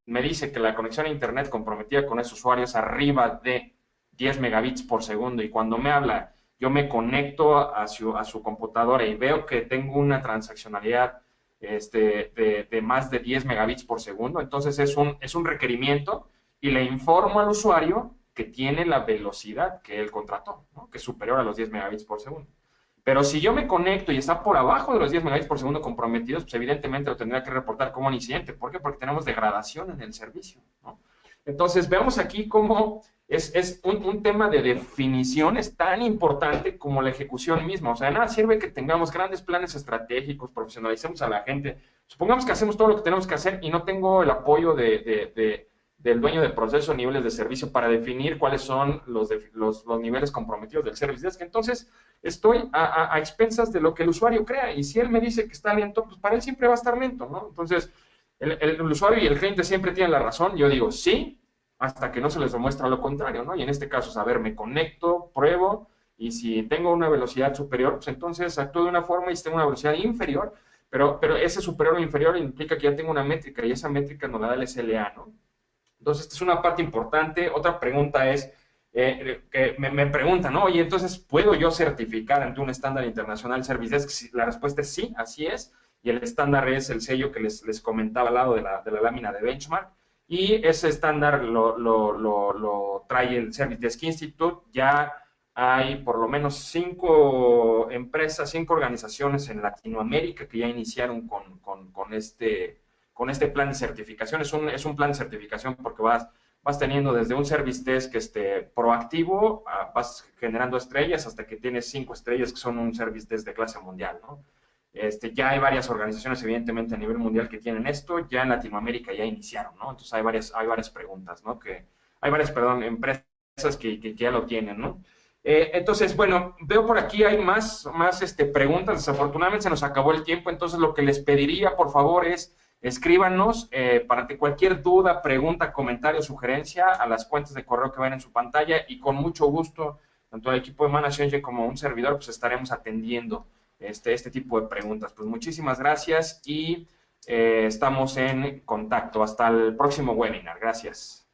me dice que la conexión a internet comprometida con ese usuario es arriba de 10 megabits por segundo y cuando me habla yo me conecto a su computadora y veo que tengo una transaccionalidad de más de 10 megabits por segundo, entonces es un requerimiento y le informo al usuario que tiene la velocidad que él contrató, ¿no? Que es superior a los 10 megabits por segundo. Pero si yo me conecto y está por abajo de los 10 megabits por segundo comprometidos, pues evidentemente lo tendría que reportar como un incidente. ¿Por qué? Porque tenemos degradación en el servicio, ¿no? Entonces, vemos aquí cómo es un tema de definiciones tan importante como la ejecución misma. O sea, de nada sirve que tengamos grandes planes estratégicos, profesionalicemos a la gente. Supongamos que hacemos todo lo que tenemos que hacer y no tengo el apoyo del dueño de proceso, niveles de servicio para definir cuáles son los niveles comprometidos del service desk. Entonces, estoy a expensas de lo que el usuario crea. Y si él me dice que está lento, pues para él siempre va a estar lento, ¿no? Entonces, el usuario y el cliente siempre tienen la razón. Yo digo sí, hasta que no se les demuestra lo contrario, ¿no? Y en este caso, saber, me conecto, pruebo, y si tengo una velocidad superior, pues entonces actúo de una forma y si tengo una velocidad inferior, pero ese superior o inferior implica que ya tengo una métrica y esa métrica nos la da el SLA, ¿no? Entonces, esta es una parte importante. Otra pregunta es, que me preguntan, ¿no? Oye, entonces, ¿puedo yo certificar ante un estándar internacional Service Desk? La respuesta es sí, así es. Y el estándar es el sello que les comentaba al lado de la lámina de benchmark. Y ese estándar lo trae el Service Desk Institute. Ya hay por lo menos 5 empresas, 5 organizaciones en Latinoamérica que ya iniciaron con este plan de certificación. Es un plan de certificación porque vas teniendo desde un service desk proactivo, vas generando estrellas hasta que tienes 5 estrellas que son un service desk de clase mundial, ¿no? Ya hay varias organizaciones, evidentemente, a nivel mundial que tienen esto, ya en Latinoamérica ya iniciaron, ¿no? Entonces hay varias preguntas, ¿no? Hay varias, perdón, empresas que ya lo tienen, ¿no? Entonces, bueno, veo por aquí hay más preguntas. Desafortunadamente se nos acabó el tiempo, entonces lo que les pediría, por favor, es escríbanos para que cualquier duda, pregunta, comentario, sugerencia a las cuentas de correo que ven en su pantalla y con mucho gusto, tanto el equipo de Manage Engine como un servidor, pues estaremos atendiendo este tipo de preguntas. Pues muchísimas gracias y estamos en contacto. Hasta el próximo webinar. Gracias.